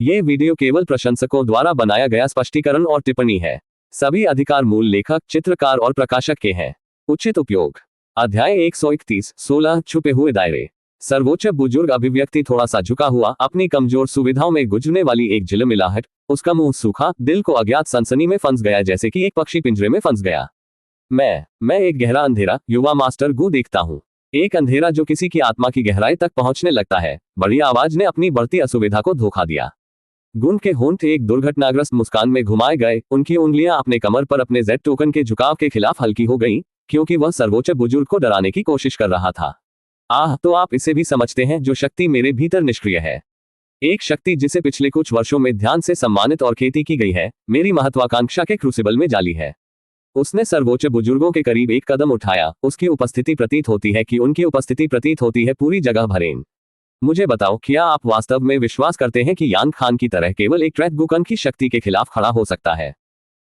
ये वीडियो केवल प्रशंसकों द्वारा बनाया गया स्पष्टीकरण और टिप्पणी है। सभी अधिकार मूल लेखक, चित्रकार और प्रकाशक के हैं। उचित उपयोग। अध्याय 131, 16 छुपे हुए दायरे। सर्वोच्च बुजुर्ग अभिव्यक्ति थोड़ा सा झुका हुआ, अपनी कमजोर सुविधाओं में गुजरने वाली एक झिलमिलाहट। उसका मुंह सूखा, दिल को अज्ञात सनसनी में फंस गया, जैसे कि एक पक्षी पिंजरे में फंस गया। मैं एक गहरा अंधेरा, युवा मास्टर गू देखता हूँ। एक अंधेरा जो किसी की आत्मा की गहराई तक पहुंचने लगता है। बड़ी आवाज ने अपनी बढ़ती असुविधा को धोखा दिया। गुण के होंठ एक दुर्घटनाग्रस्त मुस्कान में घुमाए गए। उनकी उंगलियां अपने कमर पर अपने जेड टोकन के झुकाव के खिलाफ हल्की हो गईं, क्योंकि वह सर्वोच्च बुजुर्ग को डराने की कोशिश कर रहा था। तो आप इसे भी समझते हैं, जो शक्ति मेरे भीतर निष्क्रिय है, एक शक्ति जिसे पिछले कुछ वर्षों में ध्यान से सम्मानित और खेती की गई है, मेरी महत्वाकांक्षा के क्रूसिबल में जाली है। उसने सर्वोच्च बुजुर्गों के करीब एक कदम उठाया। उसकी उपस्थिति प्रतीत होती है कि उनकी उपस्थिति प्रतीत होती है पूरी जगह भरें। मुझे बताओ, क्या आप वास्तव में विश्वास करते हैं कि यान खान की तरह केवल एक ट्रैक गुकन की शक्ति के खिलाफ खड़ा हो सकता है,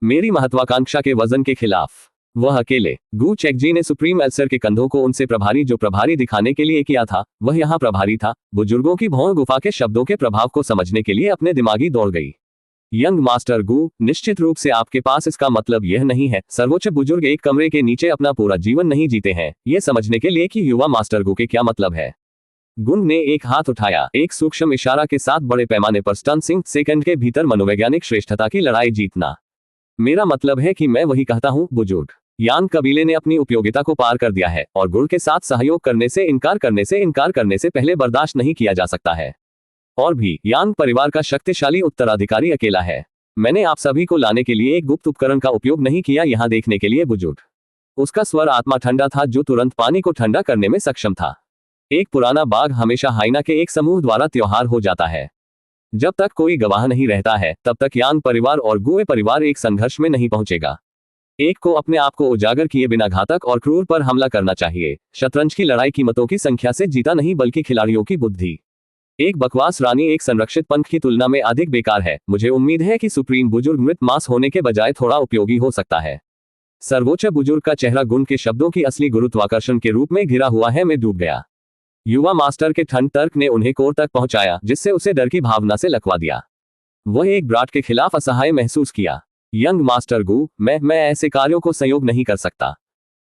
मेरी महत्वाकांक्षा के वजन के खिलाफ? वह अकेले। गू चेकजी ने सुप्रीम एल्सर के कंधों को उनसे प्रभारी दिखाने के लिए किया था। वह यहाँ प्रभारी था। बुजुर्गों की भौं गुफा के शब्दों के प्रभाव को समझने के लिए अपने दिमागी दौड़ गई। यंग मास्टर गू, निश्चित रूप से आपके पास इसका मतलब यह नहीं है सर्वोच्च बुजुर्ग एक कमरे के नीचे अपना पूरा जीवन नहीं जीते हैं, यह समझने के लिए कि युवा मास्टर गू के क्या मतलब है। गुण ने एक हाथ उठाया, एक सूक्ष्म इशारा के साथ बड़े पैमाने पर स्टन सिंह सेकंड के भीतर मनोवैज्ञानिक श्रेष्ठता की लड़ाई जीतना। मेरा मतलब है कि मैं वही कहता हूं, बुजुर्ग। यान कबीले ने अपनी उपयोगिता को पार कर दिया है और गुण के साथ सहयोग करने से इनकार करने से पहले बर्दाश्त नहीं किया जा सकता है। और भी, यान परिवार का शक्तिशाली उत्तराधिकारी अकेला है। मैंने आप सभी को लाने के लिए एक गुप्त उपकरण का उपयोग नहीं किया, यहां देखने के लिए, बुजुर्ग। उसका स्वर आत्मा ठंडा था, जो तुरंत पानी को ठंडा करने में सक्षम था। एक पुराना बाग हमेशा हाइना के एक समूह द्वारा त्योहार हो जाता है। जब तक कोई गवाह नहीं रहता है, तब तक यान परिवार और गुए परिवार एक संघर्ष में नहीं पहुंचेगा। एक को अपने आप को उजागर किए बिना घातक और क्रूर पर हमला करना चाहिए। शतरंज की लड़ाई कीमतों की संख्या से जीता नहीं, बल्कि खिलाड़ियों की बुद्धि। एक बकवास रानी एक संरक्षित पंख की तुलना में अधिक बेकार है। मुझे उम्मीद है कि सुप्रीम बुजुर्ग मृत मांस होने के बजाय थोड़ा उपयोगी हो सकता है। सर्वोच्च बुजुर्ग का चेहरा गुण के शब्दों की असली गुरुत्वाकर्षण के रूप में घिरा हुआ है। मैं डूब गया। युवा मास्टर के ठंड तर्क ने उन्हें कोर तक पहुंचाया, जिससे उसे डर की भावना से लकवा दिया। वह एक ब्राट के खिलाफ असहाय महसूस किया। यंग मास्टर गू, मैं ऐसे कार्यों को संयोग नहीं कर सकता।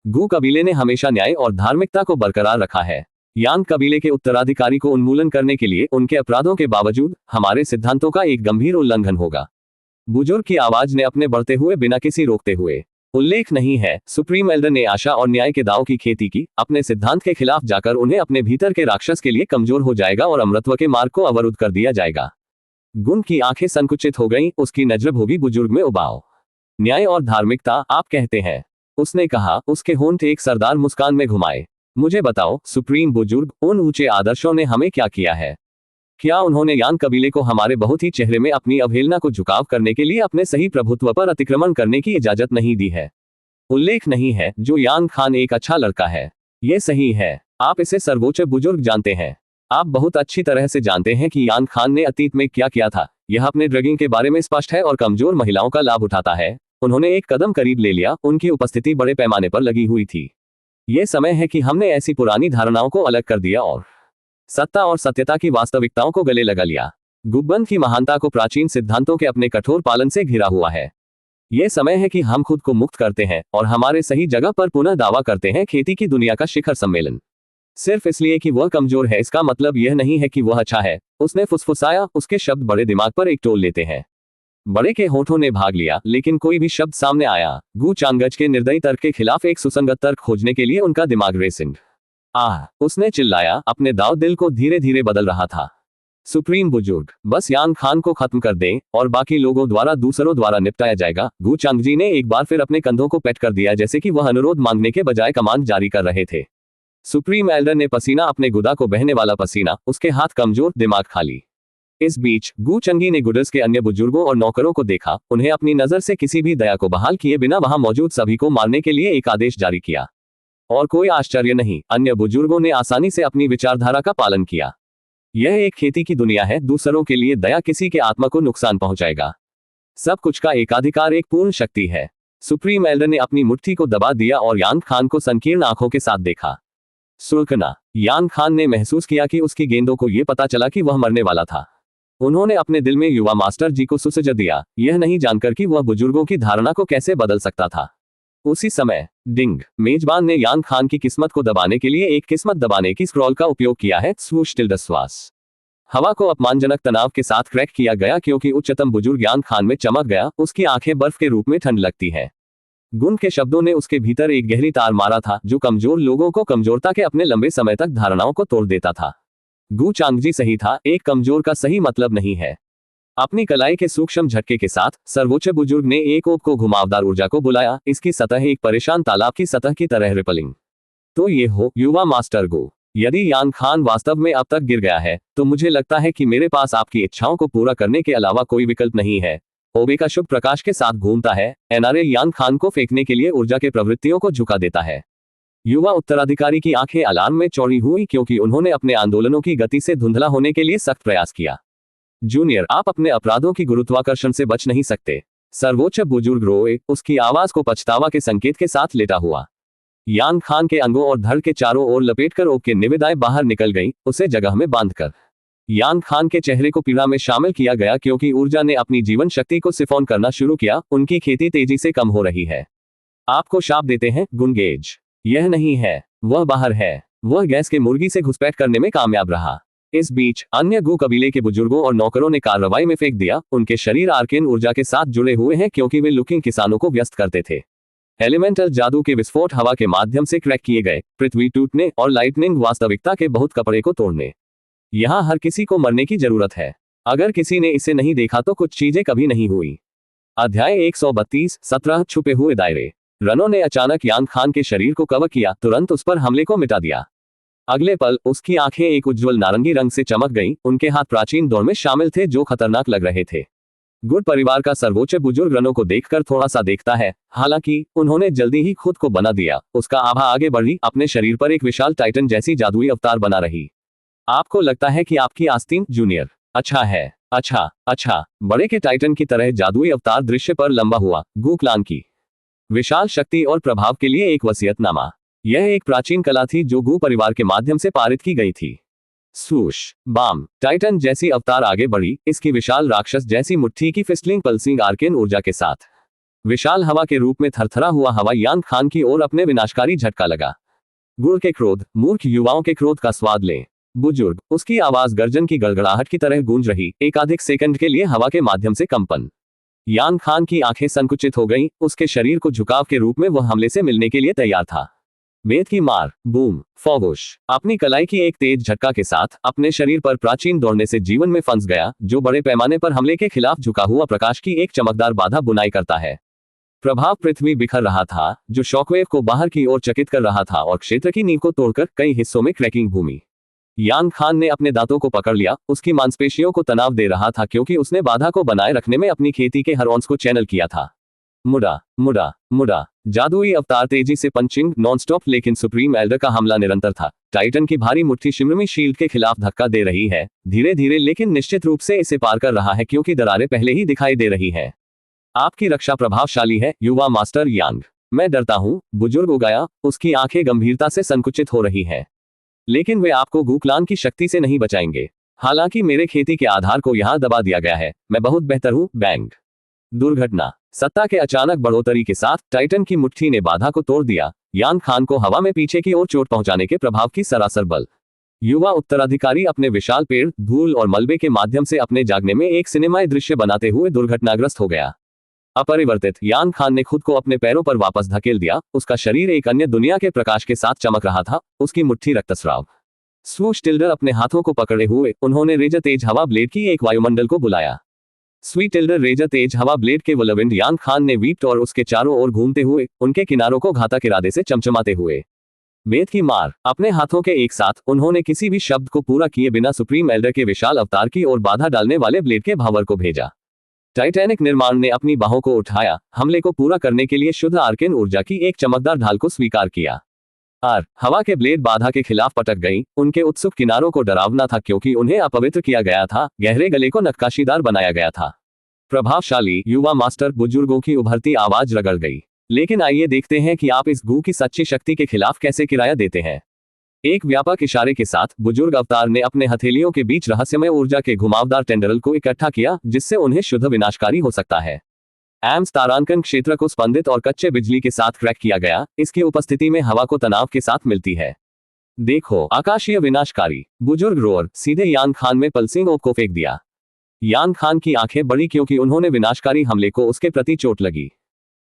गू कबीले ने हमेशा न्याय और धार्मिकता को बरकरार रखा है। यान कबीले के उत्तराधिकारी को उन्मूलन करने के लिए उनके अपराधों के बावजूद हमारे सिद्धांतों का एक गंभीर उल्लंघन होगा। बुजुर्ग की आवाज ने अपने बढ़ते हुए बिना किसी रोकते हुए। उल्लेख नहीं है। सुप्रीम एल्डर ने आशा और न्याय के दाव की खेती की। अपने सिद्धांत के खिलाफ जाकर उन्हें अपने भीतर के राक्षस के लिए कमजोर हो जाएगा और अमरत्व के मार्ग को अवरुद्ध कर दिया जाएगा। गुण की आंखें संकुचित हो गईं, उसकी नजर होगी बुजुर्ग में उबाऊ। न्याय और धार्मिकता, आप कहते हैं? उसने कहा, उसके होंठ एक सरदार मुस्कान में घुमाए। मुझे बताओ सुप्रीम बुजुर्ग, उन ऊंचे आदर्शों ने हमें क्या किया है? क्या उन्होंने यान कबीले को हमारे बहुत ही चेहरे में अपनी अवहेलना को झुकाव करने के लिए अपने सही प्रभुत्व पर अतिक्रमण करने की इजाजत नहीं दी है? उल्लेख नहीं है। जो यान खान एक अच्छा लड़का है। यह सही है। आप इसे सर्वोच्च बुजुर्ग जानते हैं। आप बहुत अच्छी तरह से जानते हैं कि यान खान ने अतीत में क्या किया था। यह अपने ड्रगिंग के बारे में स्पष्ट है और कमजोर महिलाओं का लाभ उठाता है। उन्होंने एक कदम करीब ले लिया। उनकी उपस्थिति बड़े पैमाने पर लगी हुई थी। यह समय है कि हमने ऐसी पुरानी धारणाओं को अलग कर दिया और सत्ता और सत्यता की वास्तविकताओं को गले लगा लिया। गुब्बन की महानता को प्राचीन सिद्धांतों के अपने कठोर पालन से घिरा हुआ है। यह समय है कि हम खुद को मुक्त करते हैं और हमारे सही जगह पर पुनः दावा करते हैं। खेती की दुनिया का शिखर सम्मेलन सिर्फ इसलिए कि वह कमजोर है, इसका मतलब यह नहीं है कि वह अच्छा है। उसने फुसफुसाया। उसके शब्द बड़े दिमाग पर एक टोल लेते हैं। बड़े के होठों ने भाग लिया, लेकिन कोई भी शब्द सामने आया। गू चांगज के निर्दयी तर्क के खिलाफ एक सुसंगत तर्क खोजने के लिए उनका दिमाग रेसिंग। उसने चिल्लाया। अपने दाव दिल को धीरे धीरे बदल रहा था। सुप्रीम बुजुर्ग, बस यान खान को खत्म कर दें और बाकी लोगों द्वारा दूसरों द्वारा निपटाया जाएगा। गू चांगजी ने एक बार फिर अपने कंधों को पैट कर दिया, जैसे कि वह अनुरोध मांगने के बजाय कमांड जारी कर रहे थे। सुप्रीम एल्डर ने पसीना, अपने गुदा को बहने वाला पसीना, उसके हाथ कमजोर, दिमाग खाली। इस बीच गू चंगी ने गुडर्स के अन्य बुजुर्गों और नौकरों को देखा। उन्हें अपनी नजर से किसी भी दया को बहाल किए बिना वहां मौजूद सभी को मारने के लिए एक आदेश जारी किया। और कोई आश्चर्य नहीं, अन्य बुजुर्गों ने आसानी से अपनी विचारधारा का पालन किया। यह एक खेती की दुनिया है। दूसरों के लिए दया किसी के आत्मा को नुकसान पहुंचाएगा। सब कुछ का एकाधिकार एक पूर्ण शक्ति है। सुप्रीम एल्डर ने अपनी मुट्ठी को दबा दिया और यान खान को संकीर्ण आंखों के साथ देखा। सुल्कना। यान खान ने महसूस किया कि उसकी गेंदों को यह पता चला कि वह मरने वाला था। उन्होंने अपने दिल में युवा मास्टर जी को सुसज्जा दिया, यह नहीं जानकर कि वह बुजुर्गों की धारणा को कैसे बदल सकता था। उसी समय डिंग, मेजबान ने यान खान की किस्मत को दबाने के लिए एक किस्मत दबाने की स्क्रॉल का उपयोग किया है। स्वूश टिल्डर श्वास। हवा को अपमानजनक तनाव के साथ क्रैक किया गया क्योंकि उच्चतम बुजुर्ग यान खान में चमक गया, उसकी आंखें बर्फ के रूप में ठंड लगती है। गुन के शब्दों ने उसके भीतर एक गहरी तार मारा था जो कमजोर लोगों को कमजोरता के अपने लंबे समय तक धारणाओं को तोड़ देता था। गु चांगजी सही था, एक कमजोर का सही मतलब नहीं है। अपनी कलाई के सूक्ष्म झटके के साथ सर्वोच्च बुजुर्ग ने एक ओक को घुमावदार ऊर्जा को बुलाया, इसकी सतह एक परेशान तालाब की सतह की तरह रिपलिंग। तो ये हो युवा मास्टर गु। यदि यान खान वास्तव में अब तक गिर गया है तो मुझे लगता है कि मेरे पास आपकी इच्छाओं को पूरा करने के अलावा कोई विकल्प नहीं है। ओबे का शुभ प्रकाश के साथ घूमता है, एनआरए यान खान को फेंकने के लिए ऊर्जा के प्रवृत्तियों को झुका देता है। युवा उत्तराधिकारी की आंखें अलार्म में चौड़ी हुई क्योंकि उन्होंने अपने आंदोलनों की गति से धुंधला होने के लिए सख्त प्रयास किया। जूनियर, आप अपने अपराधों की गुरुत्वाकर्षण से बच नहीं सकते। सर्वोच्च बुजुर्ग रोए, उसकी आवाज को पछतावा के संकेत के साथ लेटा हुआ। यान खान के अंगों और धड़ के चारों ओर लपेटकर ओक के निविदाएं बाहर निकल गईं, उसे जगह में बांधकर। यान खान के चेहरे को पीड़ा में शामिल किया गया क्योंकि ऊर्जा ने अपनी जीवन शक्ति को सिफोन करना शुरू किया, उनकी खेती तेजी से कम हो रही है। आपको शाप देते हैं गुनगेज। यह नहीं है, वह बाहर है। वह गैस के मुर्गी से घुसपैठ करने में कामयाब रहा। इस बीच अन्य गु कबीले के बुजुर्गों और नौकरों ने कार्रवाई में फेंक दिया, उनके शरीर आर्केन ऊर्जा के साथ जुड़े हुए हैं क्योंकि वे लुकिंग किसानों को व्यस्त करते थे। एलिमेंटल जादू के विस्फोट हवा के माध्यम से क्रैक किए गए, पृथ्वी टूटने और लाइटनिंग वास्तविकता के बहुत कपड़े को तोड़ने। यहाँ हर किसी को मरने की जरूरत है। अगर किसी ने इसे नहीं देखा तो कुछ चीजें कभी नहीं हुई। अध्याय 132 17 छुपे हुए दायरे। रनो ने अचानक यान खान के शरीर को कवर किया, तुरंत उस पर हमले को मिटा दिया। अगले पल उसकी आंखें एक उज्जवल नारंगी रंग से चमक गईं, उनके हाथ प्राचीन दौर में शामिल थे जो खतरनाक लग रहे थे। गुड परिवार का सर्वोच्च बुजुर्ग रनो को देखकर थोड़ा सा देखता है, हालांकि उन्होंने जल्दी ही खुद को बना दिया। उसका आभा आगे बढ़ी, अपने शरीर पर एक विशाल टाइटन जैसी जादुई अवतार बना रही। आपको लगता है कि आपकी आस्तीन जूनियर अच्छा है। अच्छा, बड़े के टाइटन की तरह जादुई अवतार दृश्य पर लंबा हुआ। गु क्लान की विशाल शक्ति और प्रभाव के लिए एक वसीयतनामा। यह एक प्राचीन कला थी जो गु परिवार के माध्यम से पारित की गई थी। स्वूश बाम, टाइटन जैसी अवतार आगे बढ़ी, इसकी विशाल राक्षस जैसी मुट्ठी की फिस्टलिंग पल्सिंग आर्केन ऊर्जा के साथ। विशाल हवा के रूप में थरथरा हुआ हवा यान खान की ओर अपने विनाशकारी झटका लगा। गुड़ के क्रोध, मूर्ख युवाओं के क्रोध का स्वाद लें। बुजुर्ग, उसकी आवाज गर्जन की गड़गड़ाहट की तरह गूंज रही, एकाधिक सेकंड के लिए हवा के माध्यम से कंपन। यान खान की आंखें संकुचित हो गईं, उसके शरीर को झुकाव के रूप में वह हमले से मिलने के लिए तैयार था। वेद की मार, बूम, फौगोश, अपनी कलाई की एक तेज झटका के साथ अपने शरीर पर प्राचीन दौड़ने से जीवन में फंस गया, जो बड़े पैमाने पर हमले के खिलाफ झुका हुआ प्रकाश की एक चमकदार बाधा बुनाई करता है। प्रभाव पृथ्वी बिखर रहा था, जो शॉकवेव को बाहर की ओर चकित कर रहा था और क्षेत्र की नींव को तोड़कर कई हिस्सों में क्रैकिंग भूमि। यान खान ने अपने दांतों को पकड़ लिया, उसकी मांसपेशियों को तनाव दे रहा था क्योंकि उसने बाधा को बनाए रखने में अपनी खेती के हर ऑन्स को चैनल किया था। मुड़ा, जादुई अवतार तेजी से पंचिंग नॉनस्टॉप, लेकिन सुप्रीम एल्डर का हमला निरंतर था। टाइटन की भारी मुट्ठी शिमरमी शील्ड के खिलाफ धक्का दे रही है, धीरे धीरे लेकिन निश्चित रूप से इसे पार कर रहा है क्योंकि दरारें पहले ही दिखाई दे रही हैं। आपकी रक्षा प्रभावशाली है युवा मास्टर यांग। मैं डरता हूं, बुजुर्ग उगाया, उसकी आंखें गंभीरता से संकुचित हो रही हैं। लेकिन वे आपको गु क्लान की शक्ति से नहीं बचाएंगे। हालांकि मेरे खेती के आधार को यहां दबा दिया गया है, मैं बहुत बेहतर हूं। बैंग, दुर्घटना। सत्ता के अचानक बढ़ोतरी के साथ टाइटन की मुट्ठी ने बाधा को तोड़ दिया, यान खान को हवा में पीछे की ओर चोट पहुंचाने के प्रभाव की सरासर बल। युवा उत्तराधिकारी अपने विशाल पेड़, धूल और मलबे के माध्यम से अपने जागने में एक सिनेमाई दृश्य बनाते हुए दुर्घटनाग्रस्त हो गया। अपरिवर्तित यान खान ने खुद को अपने पैरों पर वापस धकेल दिया, उसका शरीर एक अन्य दुनिया के प्रकाश के साथ चमक रहा था, उसकी मुट्ठी रक्तस्राव। स्वूश टिल्डर अपने हाथों को पकड़े हुए, उन्होंने रेजर तेज हवा ब्लेड की एक वायुमंडल को बुलाया। स्वीट टिल्डर रेजर तेज हवा ब्लेड के वलविंड यान खान ने वीप्ट और उसके चारों ओर घूमते हुए, उनके किनारों को घातक इरादे से चमचमाते हुए। वेद की मार, अपने हाथों के एक साथ उन्होंने किसी भी शब्द को पूरा किए बिना सुप्रीम एल्डर के विशाल अवतार की ओर बाधा डालने वाले ब्लेड के भावर को भेजा। टाइटैनिक निर्माण ने अपनी बाहों को उठाया, हमले को पूरा करने के लिए शुद्ध आर्केन ऊर्जा की एक चमकदार ढाल को स्वीकार किया। हवा के ब्लेड बाधा के खिलाफ पटक गई, उनके उत्सुक किनारों को डरावना था क्योंकि उन्हें अपवित्र किया गया था, गहरे गले को नक्काशीदार बनाया गया था। प्रभावशाली युवा मास्टर, बुजुर्गों की उभरती आवाज रगड़ गई। लेकिन आइए देखते हैं कि आप इस गू की सच्ची शक्ति के खिलाफ कैसे किराया देते हैं। एक व्यापक इशारे के साथ बुजुर्ग अवतार ने अपने हथेलियों के बीच रहस्यमय ऊर्जा के घुमावदार टेंडरल को इकट्ठा किया, जिससे उन्हें शुद्ध विनाशकारी हो सकता है। एम्स तारांकन क्षेत्र को स्पंदित और कच्चे बिजली के साथ क्रैक किया गया, इसकी उपस्थिति में हवा को तनाव के साथ मिलती है। देखो, आकाशीय विनाशकारी। बुजुर्ग रोअर सीधे यान खान में पल्सिंग ओक को फेंक दिया। यान खान की आंखें बड़ी क्योंकि उन्होंने विनाशकारी हमले को उसके प्रति चोट लगी।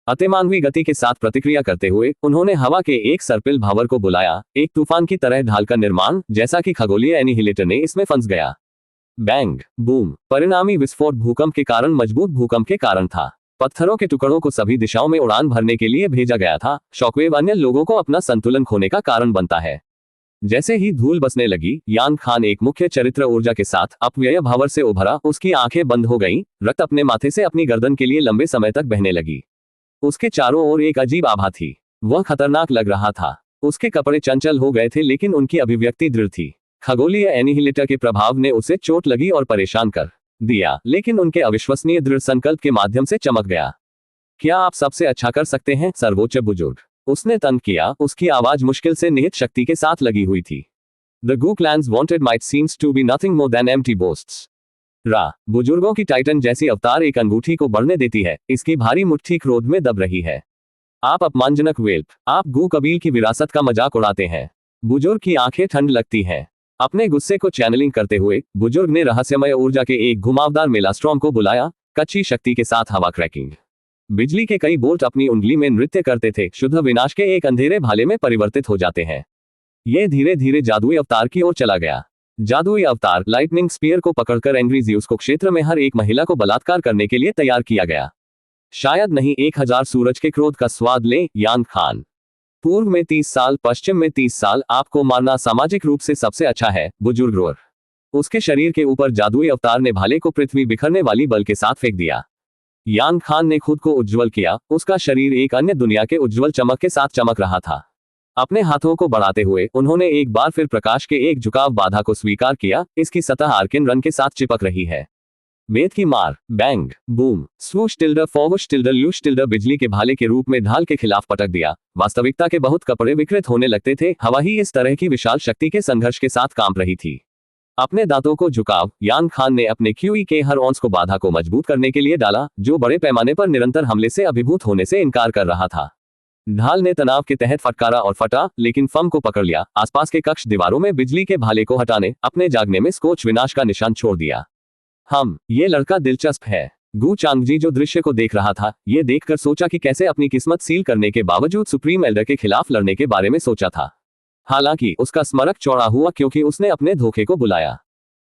अतिमानवी गति के साथ प्रतिक्रिया करते हुए उन्होंने हवा के एक सर्पिल भावर को बुलाया, एक तूफान की तरह ढाल का निर्माण, जैसा कि खगोलीय एनिहिलेटर ने इसमें फंस गया। बैंग बूम, परिणामी विस्फोट भूकंप के कारण मजबूत भूकंप के कारण था। पत्थरों के टुकड़ों को सभी दिशाओं में उड़ान भरने के लिए भेजा गया था। शॉकवेव अन्य लोगों को अपना संतुलन खोने का कारण बनता है। जैसे ही धूल बसने लगी, यान खान एक मुख्य चरित्र ऊर्जा के साथ अपव्यय भावर से उभरा। उसकी आंखें बंद हो गईं, रक्त अपने माथे से अपनी गर्दन के लिए लंबे समय तक बहने लगी। उसके चारों ओर एक अजीब आभा थी। वह खतरनाक लग रहा था। उसके कपड़े चंचल हो गए थे, लेकिन उनकी अभिव्यक्ति दृढ़ थी। खगोलीय एनिहिलेटर के प्रभाव ने उसे चोट लगी और परेशान कर दिया, लेकिन उनके अविश्वसनीय दृढ़ संकल्प के माध्यम से चमक गया। क्या आप सबसे अच्छा कर सकते हैं, सर्वोच्च बुजुर्ग? उसने तंग किया। उसकी आवाज मुश्किल से निहित शक्ति के साथ लगी हुई थी। The Gu clans wanted might seems to be nothing more than empty boasts. बुजुर्गों की टाइटन जैसी अवतार एक अंगूठी को बढ़ने देती है। इसकी भारी मुट्ठी क्रोध में दब रही है। आप अपमानजनक वेल्प, आप गू कबील की विरासत का मजाक उड़ाते हैं। बुजुर्ग की आंखें ठंड लगती हैं। अपने गुस्से को चैनलिंग करते हुए बुजुर्ग ने रहस्यमय ऊर्जा के एक घुमावदार मेलास्ट्रॉम को बुलाया, कच्ची शक्ति के साथ हवा क्रैकिंग। बिजली के कई बोल्ट अपनी उंगली में नृत्य करते थे, शुद्ध विनाश के एक अंधेरे भाले में परिवर्तित हो जाते हैं। यह धीरे धीरे जादुई अवतार की ओर चला गया। जादुई अवतार लाइटनिंग स्पीयर को पकड़कर एंग्री ज़्यूस को क्षेत्र में हर एक महिला को बलात्कार करने के लिए तैयार किया गया। शायद नहीं 1000 सूरज के क्रोध का स्वाद ले, यान खान। पूर्व में 30 साल, पश्चिम में 30 साल। आपको मारना सामाजिक रूप से सबसे अच्छा है, बुजुर्ग रोअर। उसके शरीर के ऊपर जादुई अवतार ने भाले को पृथ्वी बिखरने वाली बल के साथ फेंक दिया। यान खान ने खुद को उज्ज्वल किया। उसका शरीर एक अन्य दुनिया के उज्ज्वल चमक के साथ चमक रहा था। अपने हाथों को बढ़ाते हुए उन्होंने एक बार फिर प्रकाश के एक झुकाव बाधा को स्वीकार किया। इसकी सतह आर्किन रन के साथ चिपक रही है। वेद की मार, बैंग बूम, स्वूश टिल्डर फॉरवश टिल्डर ल्यूश टिल्डर बिजली के भाले के रूप में ढाल के खिलाफ पटक दिया। वास्तविकता के बहुत कपड़े विकृत होने लगते थे। हवा ही इस तरह की विशाल शक्ति के संघर्ष के साथ कांप रही थी। अपने दांतों को झुकाव, यान खान ने अपने क्यूई के हर ऑन्स को बाधा को मजबूत करने के लिए डाला, जो बड़े पैमाने पर निरंतर हमले से अभिभूत होने से इनकार कर रहा था। ढाल ने तनाव के तहत फटकारा और फटा, लेकिन फम को पकड़ लिया। आसपास के कक्ष दीवारों में बिजली के भाले को हटाने अपने जागने में स्कोच विनाश का निशान छोड़ दिया। ये लड़का दिलचस्प है। गू चांगजी जो दृश्य को देख रहा था, ये देखकर सोचा कि कैसे अपनी किस्मत सील करने के बावजूद सुप्रीम एल्डर के खिलाफ लड़ने के बारे में सोचा था। हालांकि उसका स्मरक चौड़ा हुआ क्योंकि उसने अपने धोखे को बुलाया।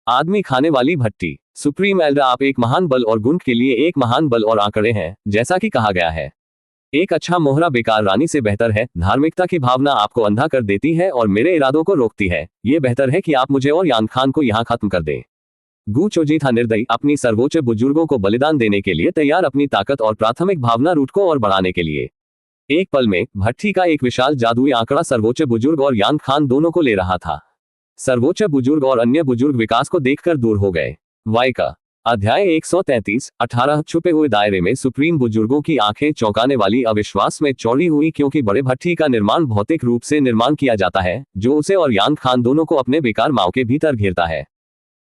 आदमी खाने वाली भट्टी। सुप्रीम एल्डर, आप एक महान बल और गुण के लिए एक महान बल और आंकड़े हैं, जैसा कि कहा गया है। एक अच्छा मोहरा बेकार रानी से बेहतर है। धार्मिकता की भावना आपको अंधा कर देती है और मेरे इरादों को रोकती है। ये बेहतर है कि आप मुझे और यान खान को यहाँ खत्म कर दें। गू चोजी था निर्दयी, अपनी सर्वोच्च बुजुर्गों को बलिदान देने के लिए तैयार, अपनी ताकत और प्राथमिक भावना रूट को और बढ़ाने के लिए। एक पल में भट्टी का एक विशाल जादुई आंकड़ा सर्वोच्च बुजुर्ग और यान खान दोनों को ले रहा था। सर्वोच्च बुजुर्ग और अन्य बुजुर्ग विकास को देखकर दूर हो गए। वाई का अध्याय 133, 18 छुपे हुए दायरे में सुप्रीम बुजुर्गों की आंखें चौंकाने वाली अविश्वास में चौड़ी हुई, क्योंकि बड़े भट्टी का निर्माण भौतिक रूप से निर्माण किया जाता है, जो उसे और यान खान दोनों को अपने बेकार माओ के भीतर घेरता है।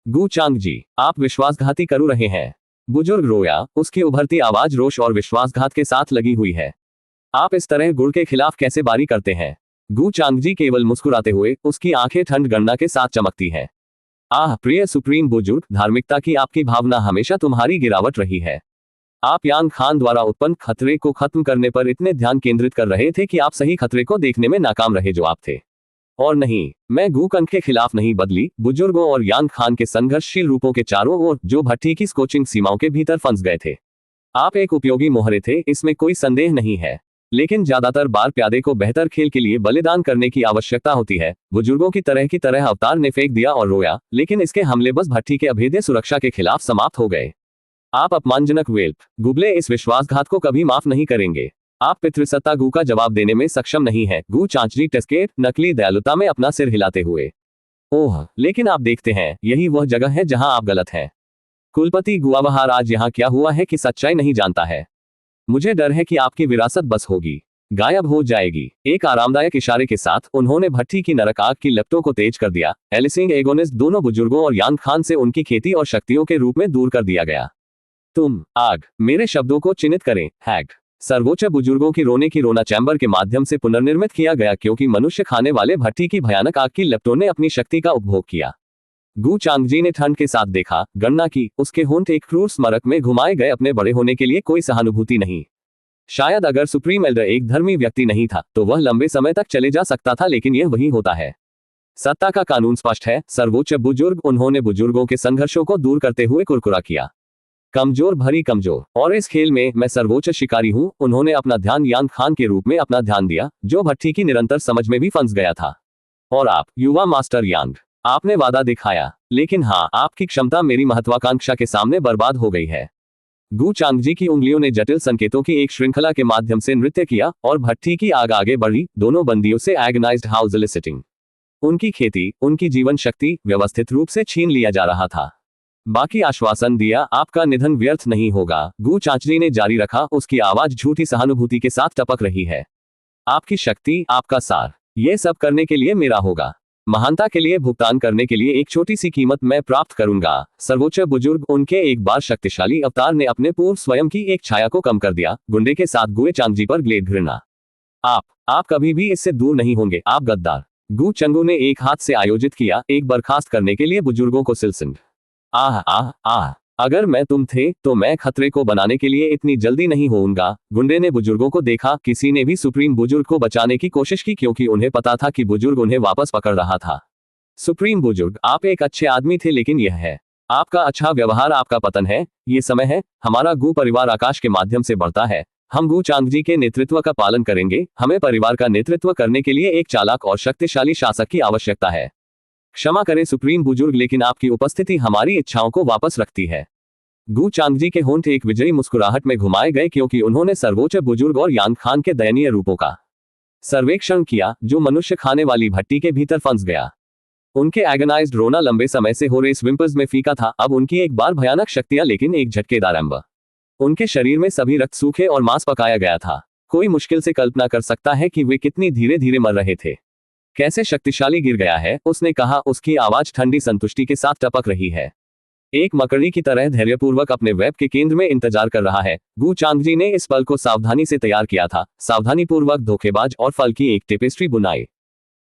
गू चांगजी, आप विश्वासघाती कर रहे हैं। बुजुर्ग रोया। उसकी उभरती आवाज रोष और विश्वासघात के साथ लगी हुई है। आप इस तरह गुड़ के खिलाफ कैसे बारी करते हैं? गू चांगजी केवल मुस्कुराते हुए, उसकी आंखें ठंड गणना के साथ चमकती हैं। आह प्रिय सुप्रीम बुजुर्ग, धार्मिकता की आपकी भावना हमेशा तुम्हारी गिरावट रही है। आप यान खान द्वारा उत्पन्न खतरे को खत्म करने पर इतने ध्यान केंद्रित कर रहे थे कि आप सही खतरे को देखने में नाकाम रहे, जो आप थे। और नहीं, मैं गूकंठ के खिलाफ नहीं बदली बुजुर्गों और यान खान के संघर्षशील रूपों के चारों ओर, जो भट्टी की स्कोचिंग सीमाओं के भीतर फंस गए थे। आप एक उपयोगी मोहरे थे, इसमें कोई संदेह नहीं है, लेकिन ज्यादातर बार प्यादे को बेहतर खेल के लिए बलिदान करने की आवश्यकता होती है। बुजुर्गों की तरह अवतार ने फेंक दिया और रोया, लेकिन इसके हमले बस भट्टी के अभेद्य सुरक्षा के खिलाफ समाप्त हो गए। आप अपमानजनक वेल्प, गुबले इस विश्वासघात को कभी माफ नहीं करेंगे। आप पितृसत्ता गू का जवाब देने में सक्षम नहीं है। गू चांचजी टेस्केट, नकली दयालुता में अपना सिर हिलाते हुए। ओह, लेकिन आप देखते हैं, यही वह जगह है जहां आप गलत हैं। कुलपति गुआवहार आज यहाँ क्या हुआ है कि सच्चाई नहीं जानता है। मुझे डर है कि आपकी विरासत बस होगी। गायब हो जाएगी। एक आरामदायक इशारे के साथ उन्होंने भट्टी की नरक आग की लपटों को तेज कर दिया। एलिसिंग एगोनिस्ट दोनों बुजुर्गों और यान खान से उनकी खेती और शक्तियों के रूप में दूर कर दिया गया। तुम आग मेरे शब्दों को चिन्हित करें। हैग सर्वोच्च बुजुर्गों की रोना चैम्बर के माध्यम से पुनर्निर्मित किया गया क्योंकि मनुष्य खाने वाले भट्टी की भयानक आग की लपटों ने अपनी शक्ति का उपभोग किया। गु चांगजी ने ठंड के साथ देखा, गणना की, उसके होंठ एक क्रूर स्मारक में घुमाए गए अपने बड़े होने के लिए कोई सहानुभूति नहीं। शायद अगर सुप्रीम एल्डर एक धर्मी व्यक्ति नहीं था तो वह लंबे समय तक चले जा सकता था, लेकिन यह वही होता है। सत्ता का कानून स्पष्ट है। सर्वोच्च बुजुर्ग उन्होंने बुजुर्गों के संघर्षों को दूर करते हुए कुरकुरा किया। कमजोर भरी कमजोर, और इस खेल में मैं सर्वोच्च शिकारी हूं। उन्होंने अपना ध्यान यान खान के रूप में अपना ध्यान दिया, जो भट्टी की निरंतर समझ में भी फंस गया था। और आप युवा मास्टर यांग, आपने वादा दिखाया, लेकिन हाँ, आपकी क्षमता मेरी महत्वाकांक्षा के सामने बर्बाद हो गई है। गु चांगजी की उंगलियों ने जटिल संकेतों की एक श्रृंखला के माध्यम से नृत्य किया और भट्टी की आग आगे बढ़ी, दोनों बंदियों से एगनाइज्ड हाउस एलिसिटिंग। उनकी खेती, उनकी जीवन शक्ति व्यवस्थित रूप से छीन लिया जा रहा था। बाकी आश्वासन दिया, आपका निधन व्यर्थ नहीं होगा। गु चांगजी ने जारी रखा, उसकी आवाज झूठी सहानुभूति के साथ टपक रही है। आपकी शक्ति, आपका सार, ये सब करने के लिए मेरा होगा। महानता के लिए भुगतान करने के लिए एक छोटी सी कीमत मैं प्राप्त करूंगा। सर्वोच्च बुजुर्ग, उनके एक बार शक्तिशाली अवतार ने अपने पूर्व स्वयं की एक छाया को कम कर दिया। गुंडे के साथ गुए चांगजी पर ग्लेड घृणा। आप कभी भी इससे दूर नहीं होंगे, आप गद्दार। गु चंगू ने एक हाथ से आयोजित किया, एक बर्खास्त करने के लिए बुजुर्गों को सिलसिंड। आह आह आह, अगर मैं तुम थे तो मैं खतरे को बनाने के लिए इतनी जल्दी नहीं होऊंगा। गुंडे ने बुजुर्गों को देखा, किसी ने भी सुप्रीम बुजुर्ग को बचाने की कोशिश की क्योंकि उन्हें पता था कि बुजुर्ग उन्हें वापस पकड़ रहा था। सुप्रीम बुजुर्ग, आप एक अच्छे आदमी थे, लेकिन यह है आपका अच्छा व्यवहार आपका पतन है। ये समय है, हमारा गु परिवार आकाश के माध्यम से बढ़ता है। हम गु चांगजी के नेतृत्व का पालन करेंगे। हमें परिवार का नेतृत्व करने के लिए एक चालाक और शक्तिशाली शासक की आवश्यकता है। क्षमा करें सुप्रीम बुजुर्ग, लेकिन आपकी उपस्थिति हमारी इच्छाओं को वापस रखती है। गु चांगजी के होंठ एक विजयी मुस्कुराहट में घुमाए गए क्योंकि उन्होंने सर्वोच्च बुजुर्ग और यांग खान के दयनीय रूपों का सर्वेक्षण किया, जो मनुष्य खाने वाली भट्टी के भीतर फंस गया। उनके एगनाइज्ड रोना लंबे समय से होरेस विम्पर्स में फीका था, अब उनकी एक बार भयानक शक्तियां, लेकिन एक झटकेदार एम्बर। उनके शरीर में सभी रक्त सूखे और मांस पकाया गया था। कोई मुश्किल से कल्पना कर सकता है कि वे कितनी धीरे धीरे मर रहे थे। कैसे शक्तिशाली गिर गया है, उसने कहा, उसकी आवाज ठंडी संतुष्टि के साथ टपक रही है। एक मकड़ी की तरह धैर्यपूर्वक अपने वेब के केंद्र में इंतजार कर रहा है। गु चांगजी ने इस पल को सावधानी से तैयार किया था, सावधानीपूर्वक धोखेबाज और फल की एक टेपेस्ट्री बुनाई।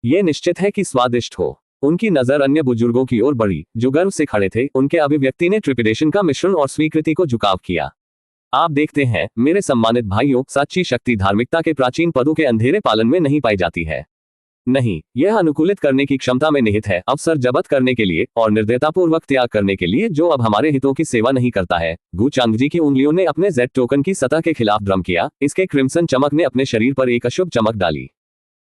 ये निश्चित है कि स्वादिष्ट हो। उनकी नजर अन्य बुजुर्गों की ओर बढ़ी, जो गर्व से खड़े थे। उनके अभिव्यक्ति ने ट्रिपिडेशन का मिश्रण और स्वीकृति को झुकाव किया। आप देखते हैं मेरे सम्मानित भाइयों, सच्ची शक्ति धार्मिकता के प्राचीन पदों के अंधेरे पालन में नहीं पाई जाती है। नहीं, यह अनुकूलित करने की क्षमता में निहित है, अवसर जब्त करने के लिए और निर्दयतापूर्वक त्याग करने के लिए जो अब हमारे हितों की सेवा नहीं करता है। गु चांगजी की उंगलियों ने अपने जेड टोकन की सतह के खिलाफ ड्रम किया, इसके क्रिम्सन चमक ने अपने शरीर पर एक अशुभ चमक डाली।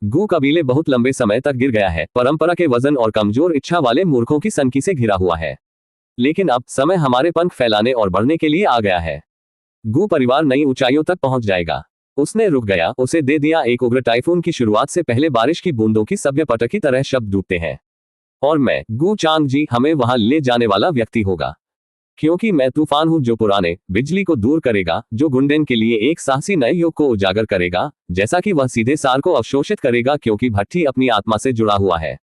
गु कबीले बहुत लंबे समय तक गिर गया है, परंपरा के वजन और कमजोर इच्छा वाले मूर्खों की सनकी से घिरा हुआ है। लेकिन अब समय हमारे पंख फैलाने और बढ़ने के लिए आ गया है। गु परिवार नई ऊंचाइयों तक पहुंच जाएगा। उसने रुक गया, उसे दे दिया। एक उग्र टाइफून की शुरुआत से पहले बारिश की बूंदों की सभ्य पटक की तरह शब्द डूबते हैं। और मैं, गु चांगजी, हमें वहां ले जाने वाला व्यक्ति होगा, क्योंकि मैं तूफान हूं जो पुराने बिजली को दूर करेगा, जो गुंडेन के लिए एक साहसी नए युग को उजागर करेगा, जैसा कि वह सीधे सार को अवशोषित करेगा, क्योंकि भट्टी अपनी आत्मा से जुड़ा हुआ है।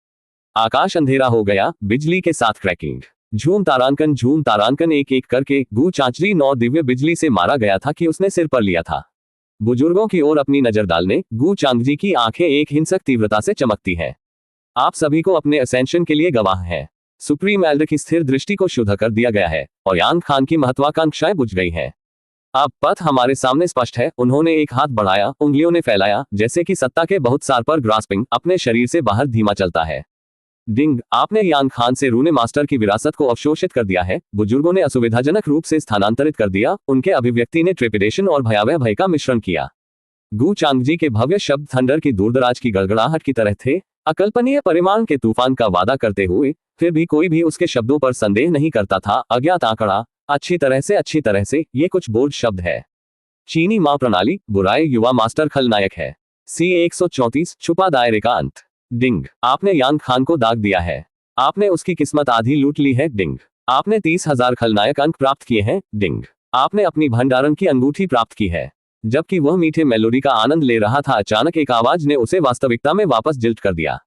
आकाश अंधेरा हो गया, बिजली के साथ क्रैकिंग। झूम तारांकन एक एक करके। गु चांगजी 9 दिव्य बिजली से मारा गया था कि उसने सिर पर लिया था। बुजुर्गों की ओर अपनी नजर डालने, गु चांगजी की आंखें एक हिंसक तीव्रता से चमकती हैं। आप सभी को अपने असेंशन के लिए गवाह हैं। सुप्रीम एल्डर की स्थिर दृष्टि को शुद्ध कर दिया गया है और यांग खान की महत्वाकांक्षाएं बुझ गई हैं। अब पथ हमारे सामने स्पष्ट है। उन्होंने एक हाथ बढ़ाया, उंगलियों ने फैलाया, जैसे कि सत्ता के बहुत सार पर ग्रास्पिंग अपने शरीर से बाहर धीमा चलता है। डिंग, आपने यांग खान से रूने मास्टर की विरासत को अवशोषित कर दिया है। बुजुर्गों ने असुविधाजनक रूप से स्थानांतरित कर दिया। उनके अभिव्यक्ति ने ट्रेपिडेशन और भयावह भय का मिश्रण किया। गु चांगजी के भव्य शब्द थंडर की दूरदराज की गड़गड़ाहट की तरह थे, अकल्पनीय परिमाण के तूफान का वादा करते हुए। फिर भी कोई भी उसके शब्दों पर संदेह नहीं करता था। अज्ञात आंकड़ा, अच्छी तरह से, ये कुछ बोल्ड शब्द है। चीनी माँ प्रणाली, बुराई युवा मास्टर खलनायक है। C-134, छुपा दायरे का अंत। डिंग, आपने यांग खान को दाग दिया है। आपने उसकी किस्मत आधी लूट ली है। डिंग, आपने 30,000 खलनायक अंक प्राप्त किए हैं। डिंग, आपने अपनी भंडारण की अंगूठी प्राप्त की है। जबकि वह मीठे मेलोडी का आनंद ले रहा था, अचानक एक आवाज ने उसे वास्तविकता में वापस जिल्ट कर दिया।